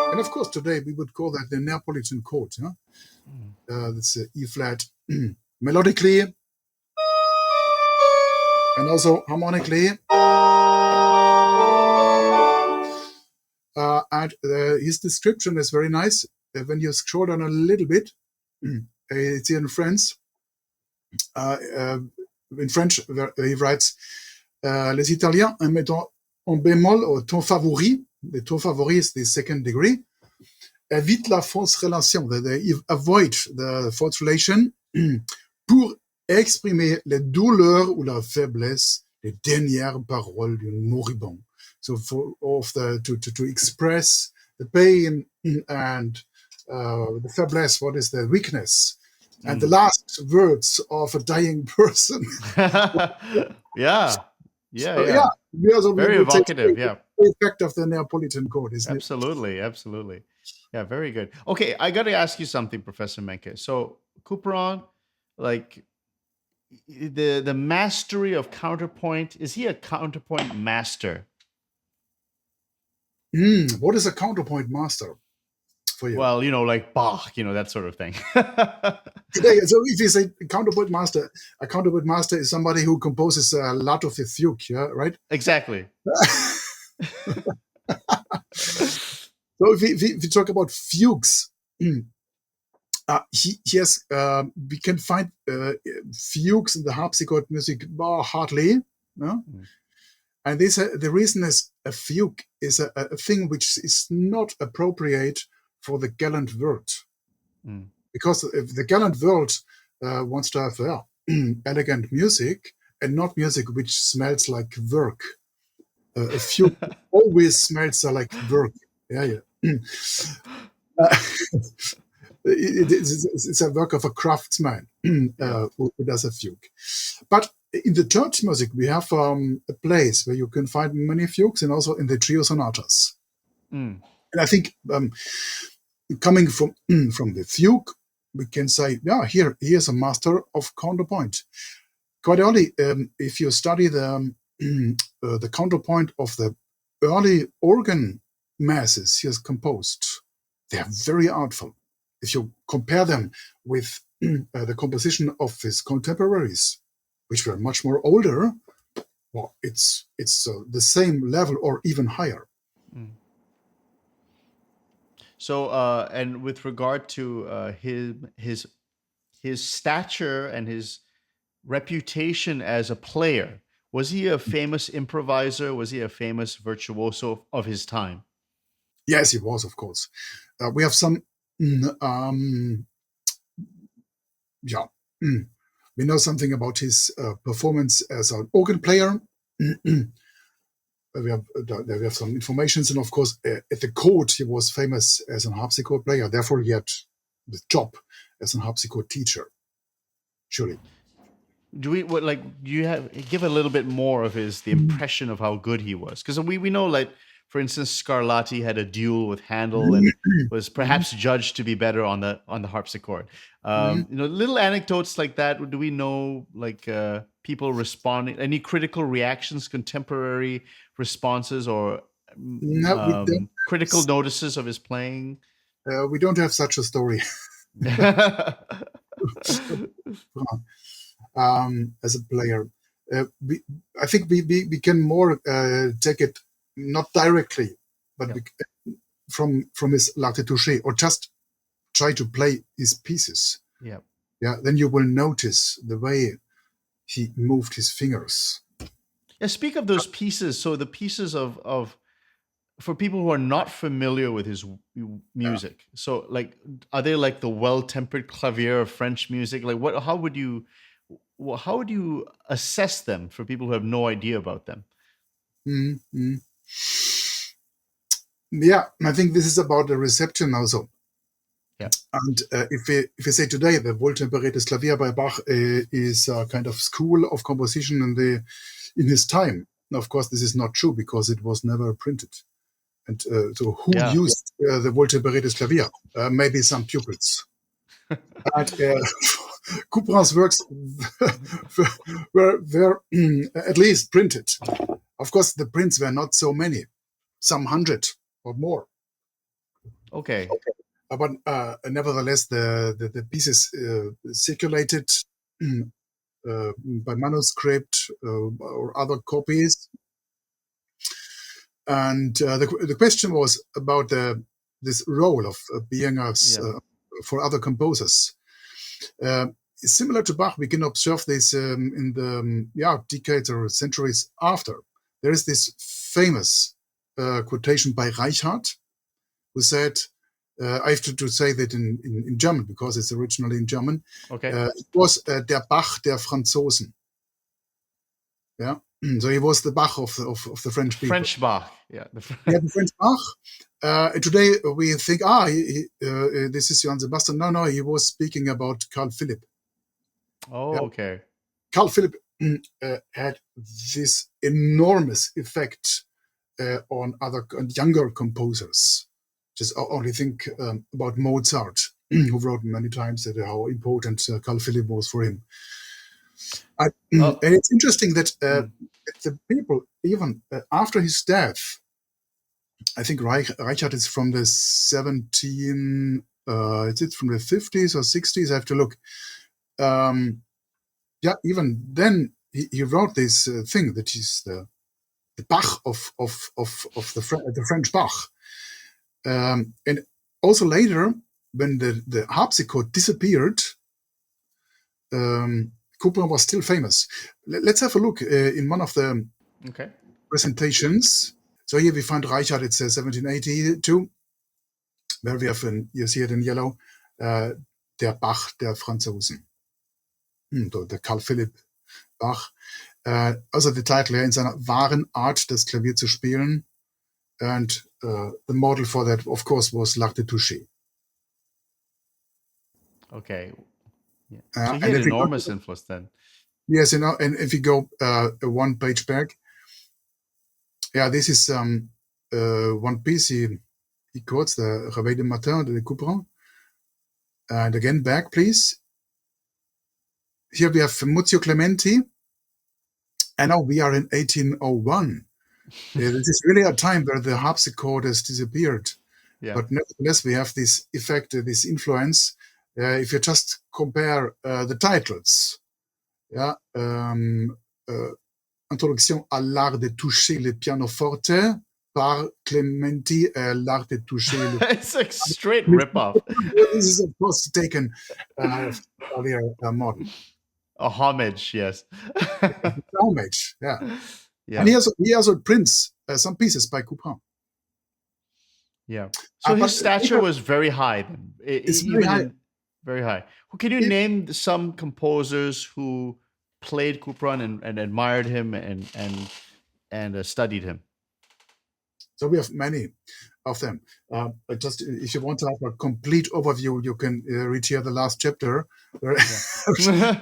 And of course, today we would call that the Neapolitan chord. Huh? That's E flat melodically and also harmonically. And his description is very nice. When you scroll down a little bit, it's in French. In French, he writes Les Italiens mettant en bémol au ton favori. The ton favori is the second degree. Évite la fausse relation. They avoid the false relation pour exprimer les douleurs ou la faiblesse des dernières paroles du moribond. So to express the pain and the faiblesse, what is the weakness, and the last words of a dying person. Yeah. Very evocative. Yeah. The effect of the Neapolitan chord, isn't it? Absolutely. Yeah, very good. Okay, I got to ask you something, Professor Menke. So Couperin, like the mastery of counterpoint, is he a counterpoint master? What is a counterpoint master for you? Well, like Bach, that sort of thing. So if you say counterpoint master, a counterpoint master is somebody who composes a lot of the fugue, yeah, right? Exactly. So if we talk about fugues, he has, we can find fugues in the harpsichord music hardly. No? And the reason is a fugue is a thing which is not appropriate for the galant world. Because if the galant world wants to have elegant music and not music which smells like work. A fugue always smells like work. It's a work of a craftsman who does a fugue. But in the church music, we have a place where you can find many fugues, and also in the trio sonatas. And I think coming from the fugue, we can say, here's a master of counterpoint. Quite early, if you study the counterpoint of the early organ masses he has composed, they are very artful. If you compare them with the composition of his contemporaries, which were much more older, well, it's the same level or even higher. So, and with regard to his his stature and his reputation as a player. Was he a famous improviser? Was he a famous virtuoso of his time? Yes, he was, of course. We have some, yeah, we know something about his performance as an organ player. We have some informations, and of course, at the court, he was famous as an harpsichord player. Therefore, he had the job as an harpsichord teacher. Surely. Do we what like you have give a little bit more of the impression of how good he was? Because we know, like, for instance, Scarlatti had a duel with Handel and was perhaps judged to be better on the harpsichord. Little anecdotes like that. Do we know, like, people responding, any critical reactions, contemporary responses, or No, critical notices of his playing? we don't have such a story. As a player. I think we can more take it not directly, but from his l'art de toucher, or just try to play his pieces. Yeah. Then you will notice the way he moved his fingers. Yeah. Speak of those pieces. So the pieces of for people who are not familiar with his music. So, like, are they like the well-tempered clavier of French music? Like, what? How would you assess them for people who have no idea about them? Mm-hmm. Yeah, I think this is about the reception also. Yeah. And if we say today the wohltemperiertes Klavier by Bach is a kind of school of composition in his time, of course this is not true because it was never printed. And so who used the wohltemperiertes Klavier? Maybe some pupils. And Couperin's works were at least printed. Of course, the prints were not so many, some 100 or more. Okay. But nevertheless, the pieces circulated by manuscript or other copies. And the question was about this role of being for other composers. Similar to Bach, we can observe this in the decades or centuries after. There is this famous quotation by Reichardt, who said, I have to say that in German because it's originally in German. Okay. It was der Bach der Franzosen. Yeah. So he was the Bach of the French people. French Bach. Yeah. The French Bach. Today we think, this is Johann Sebastian. No, he was speaking about Carl Philipp. Oh, okay. Carl Philipp had this enormous effect on younger composers. Just only think about Mozart, who wrote many times that how important Carl Philipp was for him. And it's interesting that the people, even after his death, I think Reichardt is from the is it from the 50s or 60s? I have to look. Even then he wrote this thing that is the Bach of the French Bach. And also later, when the harpsichord disappeared, Couperin was still famous. Let's have a look in one of the presentations. So here we find Reichardt, it's 1782, where we have, you see it in yellow, der Bach der Franzosen. Der Carl Philipp Bach. Also the title, in seiner wahren Art, das Klavier zu spielen. And the model for that, of course, was l'art de toucher. Okay. Yeah. So he had enormous influence then. Yes, and if you go one page back, this is one piece he quotes, the Réveil du matin de Couperin. And again, back, please. Here we have Muzio Clementi. And now we are in 1801. This is really a time where the harpsichord has disappeared. Yeah. But nevertheless, we have this effect, this influence. If you just compare the titles, Introduction à l'art de toucher le pianoforte par Clementi l'art de toucher le. It's a straight ripoff. This is of course taken from earlier model. A homage, yes. Homage, yeah. Yeah. And he also prints some pieces by Couperin. Yeah. So his stature was very high then. It's very Even high. very high. Can you name some composers who played Couperin and admired him and studied him? So we have many of them. Just if you want to have a complete overview, you can read here the last chapter. Yeah.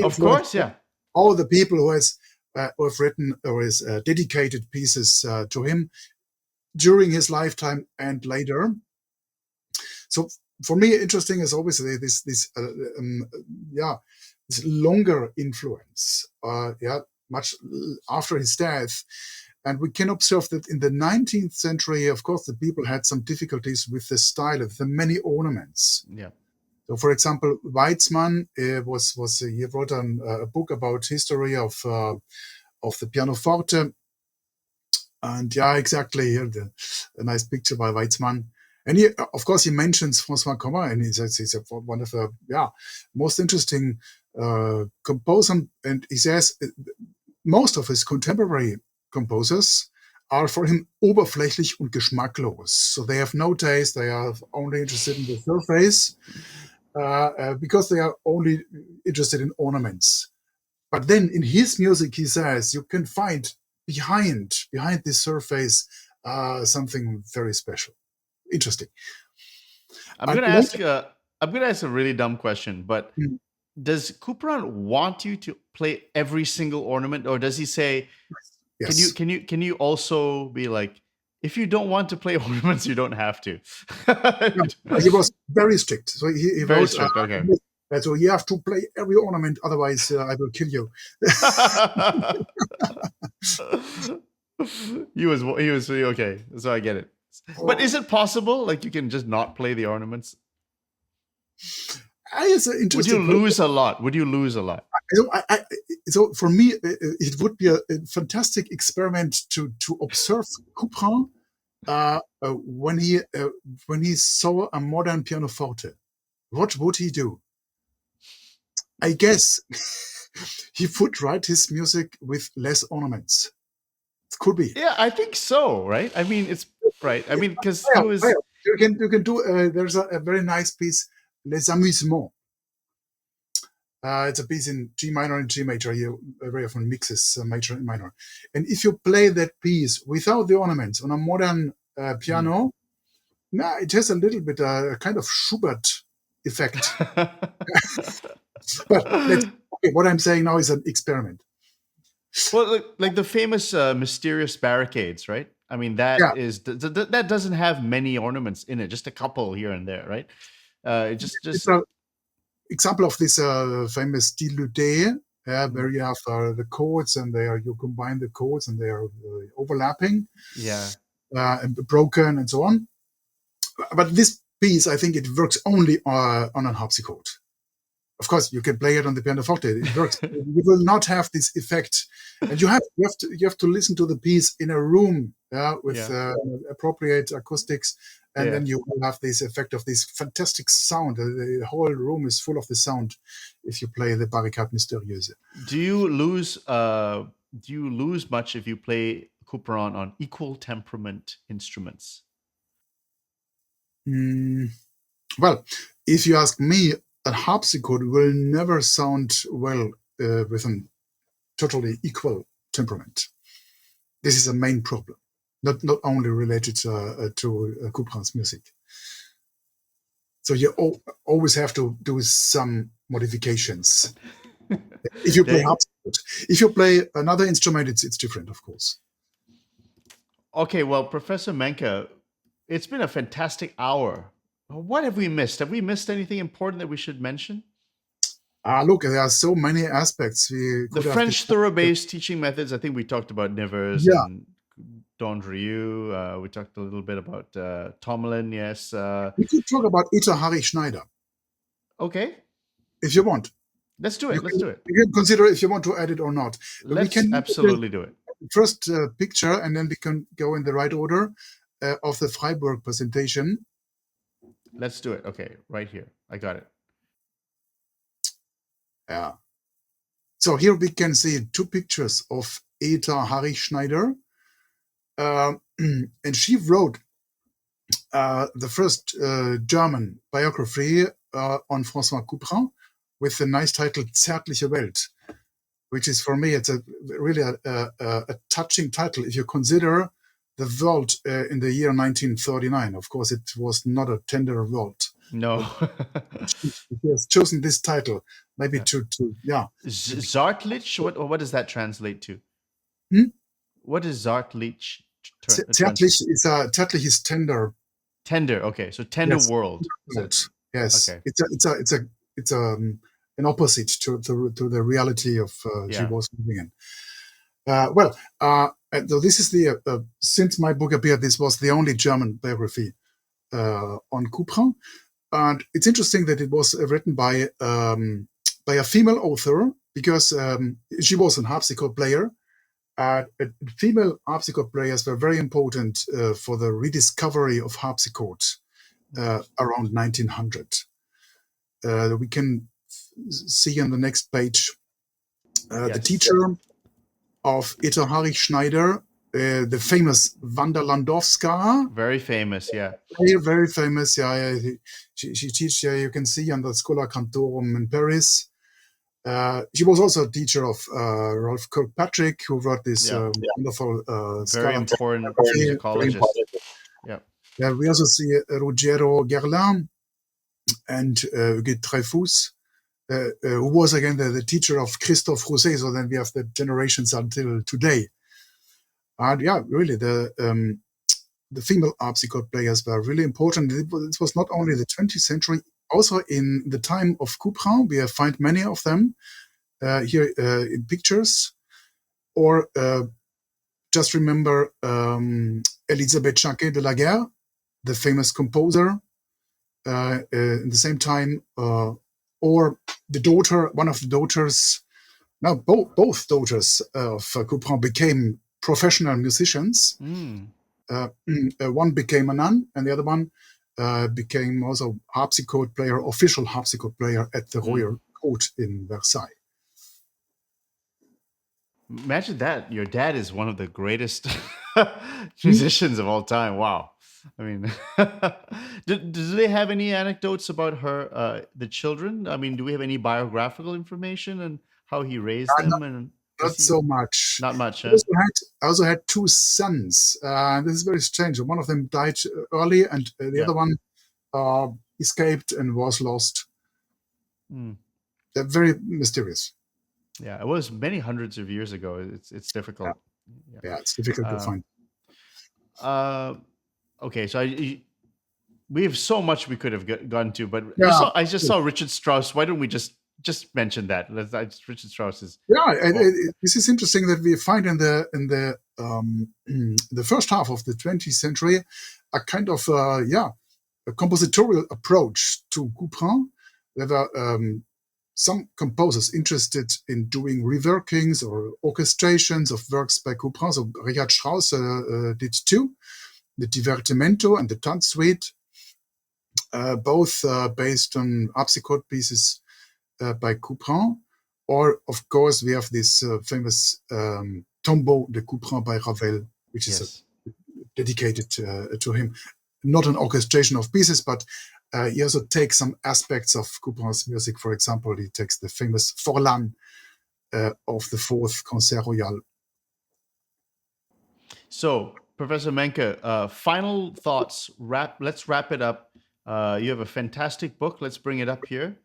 Of course, yeah. All the people who have written or has dedicated pieces to him during his lifetime and later. So for me, interesting is always this longer influence. Much after his death. And we can observe that in the 19th century, of course, the people had some difficulties with the style of the many ornaments. Yeah. So, for example, Weizmann he wrote a book about history of the pianoforte, and exactly here a nice picture by Weizmann. And he, of course, he mentions François Couperin, and he says he's one of the most interesting composer. And he says most of his contemporary composers are for him oberflächlich und geschmacklos. So they have no taste. They are only interested in the surface because they are only interested in ornaments. But then in his music, he says you can find behind this surface something very special, interesting. I'm going to ask a really dumb question, but does Couperin want you to play every single ornament, or does he say? Yes. Can you also be like, if you don't want to play ornaments, you don't have to? No, he was very strict. So he very wrote, strict. Okay. So you have to play every ornament, otherwise I will kill you. He was okay. So I get it. But is it possible? Like you can just not play the ornaments? Would you lose a lot? So for me, it would be a fantastic experiment to observe Couperin when he saw a modern pianoforte. What would he do? I guess he would write his music with less ornaments. It could be. Yeah, I think so. Right? I mean, it's right. I mean, because he was. You can do. There's a very nice piece, Les Amusements. It's a piece in G minor and G major. You very often mixes major and minor. And if you play that piece without the ornaments on a modern piano, it has a little bit a kind of Schubert effect. But what I'm saying now is an experiment. Well, like the famous mysterious barricades, right? I mean, that doesn't have many ornaments in it, just a couple here and there, right? It's an example of this famous diluté, where you have the chords and you combine the chords and they are overlapping, and broken and so on. But this piece, I think, it works only on a harpsichord. Of course, you can play it on the pianoforte. It works. You will not have this effect, and you have to listen to the piece in a room, with appropriate acoustics, and then you will have this effect of this fantastic sound. The whole room is full of the sound if you play the Barricade Mystérieuse. Do you lose much if you play Couperin on equal temperament instruments? Well, if you ask me, a harpsichord will never sound well with a totally equal temperament. This is a main problem, not only related to Couperin's music. So you always have to do some modifications. If you play harpsichord, if you play another instrument, it's different, of course. Okay, well, Professor Menke, it's been a fantastic hour. What have we missed? Have we missed anything important that we should mention? Look, there are so many aspects. The French thorough bass teaching methods. I think we talked about Nevers and Dondrieu. We talked a little bit about Tomlin. Yes. We could talk about Ita Harry Schneider. Okay. If you want. Let's do it. Let's do it. You can consider if you want to add it or not. Let's absolutely do it. first picture, and then we can go in the right order of the Freiburg presentation. Let's do it. Okay, right here. I got it. Yeah. So here we can see two pictures of Eta Harry-Schneider. And she wrote the first German biography on François Couperin with the nice title Zärtliche Welt, which is, for me, it's really a touching title if you consider the world in the year 1939. Of course, it was not a tender world. No. He has chosen this title, maybe to Zartlich? What does that translate to? Hmm? What is Zartlich? Zärtlich is tender. Tender. Okay, so tender world. Yes. Okay. It's an opposite to the reality of she was living in. So this is the since my book appeared, this was the only German biography on Couperin, and it's interesting that it was written by a female author, because she was a harpsichord player. Female harpsichord players were very important for the rediscovery of harpsichord around 1900. We can see on the next page the teacher of Eta Harry-Schneider, the famous Wanda Landowska. Very famous, yeah. Very famous, yeah. She teaches, you can see, on the Schola Cantorum in Paris. She was also a teacher of Ralph Kirkpatrick, who wrote this wonderful very important musicologist. Yeah, we also see Ruggiero Gerlin and Hugues Dreyfus, who was again the teacher of Christophe Rousset. So then we have the generations until today. And yeah, really, the female harpsichord players were really important. It was not only the 20th century, also in the time of Couperin, we find many of them here in pictures. Or just remember Elisabeth Jacquet de la Guerre, the famous composer, in the same time, or the daughter, one of the daughters, now both daughters of Couperin became professional musicians. One became a nun, and the other one became also harpsichord player, official harpsichord player at the royal court in Versailles. Imagine that. Your dad is one of the greatest musicians of all time. Wow. I mean, do they have any anecdotes about her, the children? I mean, do we have any biographical information and how he raised them? And not so much. Not much. Huh? I also had two sons. This is very strange. One of them died early, and the other one escaped and was lost. They're very mysterious. Yeah, it was many hundreds of years ago. It's difficult. Yeah, it's difficult to find. Okay, so we have so much we could have gone to, but I just saw Richard Strauss. Why don't we just mention that? Richard Strauss is this is interesting that we find in the first half of the 20th century a kind of a compositorial approach to Couperin. There were some composers interested in doing reworkings or orchestrations of works by Couperin. So Richard Strauss did too. The Divertimento and the Tanzsuite, both based on harpsichord pieces by Couperin. Or, of course, we have this famous Tombeau de Couperin by Ravel, which is dedicated to him. Not an orchestration of pieces, but he also takes some aspects of Couperin's music. For example, he takes the famous forerunner of the Fourth Concert Royal. So, Professor Menke, final thoughts. Let's wrap it up. You have a fantastic book. Let's bring it up here.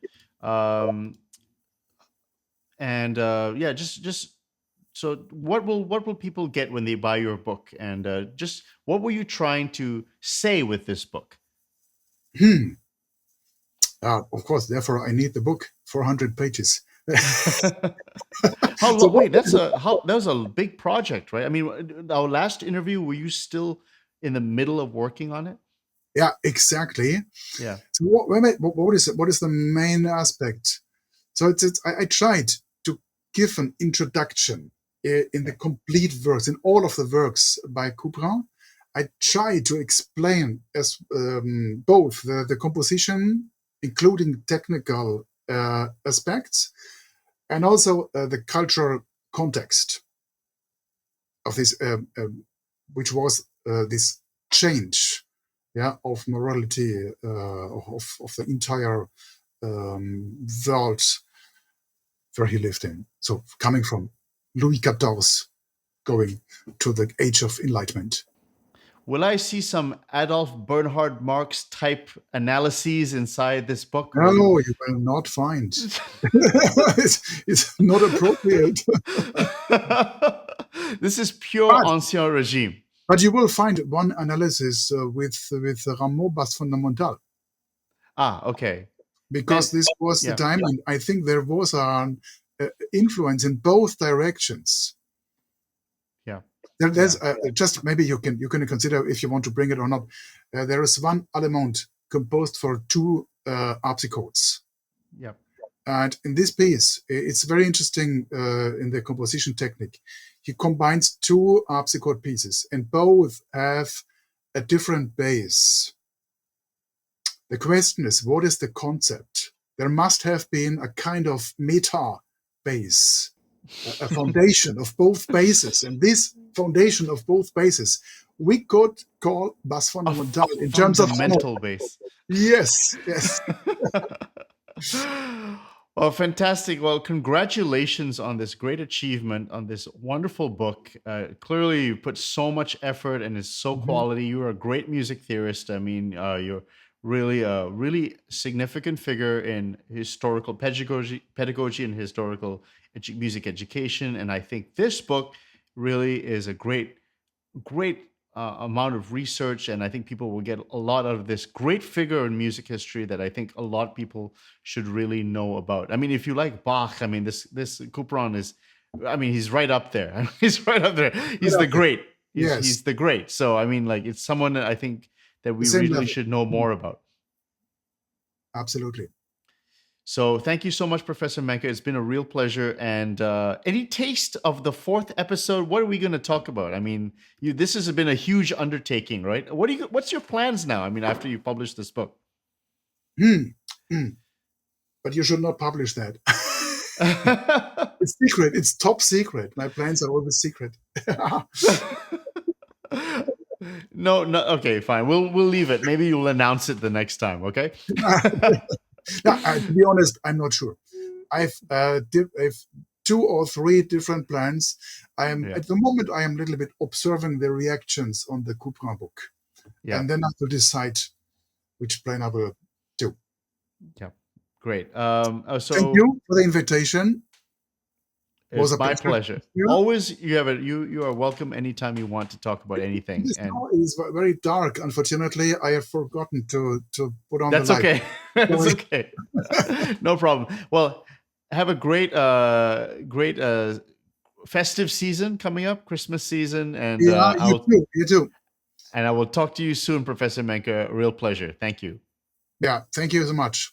Just so what will people get when they buy your book? And just what were you trying to say with this book? Of course, therefore, I need the book. 400 pages. How long? Wait, that was a big project, right? I mean, our last interview, were you still in the middle of working on it? Yeah, exactly. Yeah. So what is the main aspect? So I tried to give an introduction in the complete works, in all of the works by Couperin, I try to explain as both the composition, including technical aspects, and also the cultural context of this, which was this change, of morality of the entire world where he lived in. So coming from Louis XIV, going to the age of Enlightenment. Will I see some Adolf Bernhard Marx type analyses inside this book? No, you will not find. it's not appropriate. This is pure Ancien Regime. But you will find one analysis with Rameau Basse Fondamentale. Okay. Because this was the time, and I think there was an influence in both directions. Yeah. There's just maybe you can consider if you want to bring it or not. There is one Allemande composed for two harpsichords. Yeah. And in this piece, it's very interesting in the composition technique. He combines two harpsichord pieces, and both have a different bass. The question is, what is the concept? There must have been a kind of meta bass, a foundation of both basses. And this foundation of both basses, we could call basse fondamentale in terms of fundamental bass. Yes. Well, fantastic. Well, congratulations on this great achievement, on this wonderful book. Clearly, you put so much effort and it's so quality. You're a great music theorist. I mean, you're really a really significant figure in historical pedagogy and historical music education. And I think this book really is a great amount of research, and I think people will get a lot out of this great figure in music history that I think a lot of people should really know about. I mean, if you like Bach, I mean, this Couperin is, I mean, he's right up there. He's right up there. He's the great. He's the great. So, I mean, like, it's someone that I think that we really should know more about. Absolutely. So thank you so much, Professor Menke. It's been a real pleasure. And any taste of the fourth episode? What are we going to talk about? I mean, this has been a huge undertaking, right? What's your plans now? I mean, after you publish this book? But you should not publish that. It's secret. It's top secret. My plans are always secret. No. Okay, fine. We'll leave it. Maybe you'll announce it the next time. Okay. To be honest, I'm not sure. I've 2 or 3 different plans. At the moment, I am a little bit observing the reactions on the Couperin book, and then I will decide which plan I will do. Yeah, great. So thank you for the invitation. It was my pleasure. Always, you are welcome anytime you want to talk about anything. It's very dark. Unfortunately, I have forgotten to put on the light. That's okay. That's okay. No problem. Well, have a great festive season coming up, Christmas season, and you too. And I will talk to you soon, Professor Menke. A real pleasure. Thank you. Yeah, thank you so much.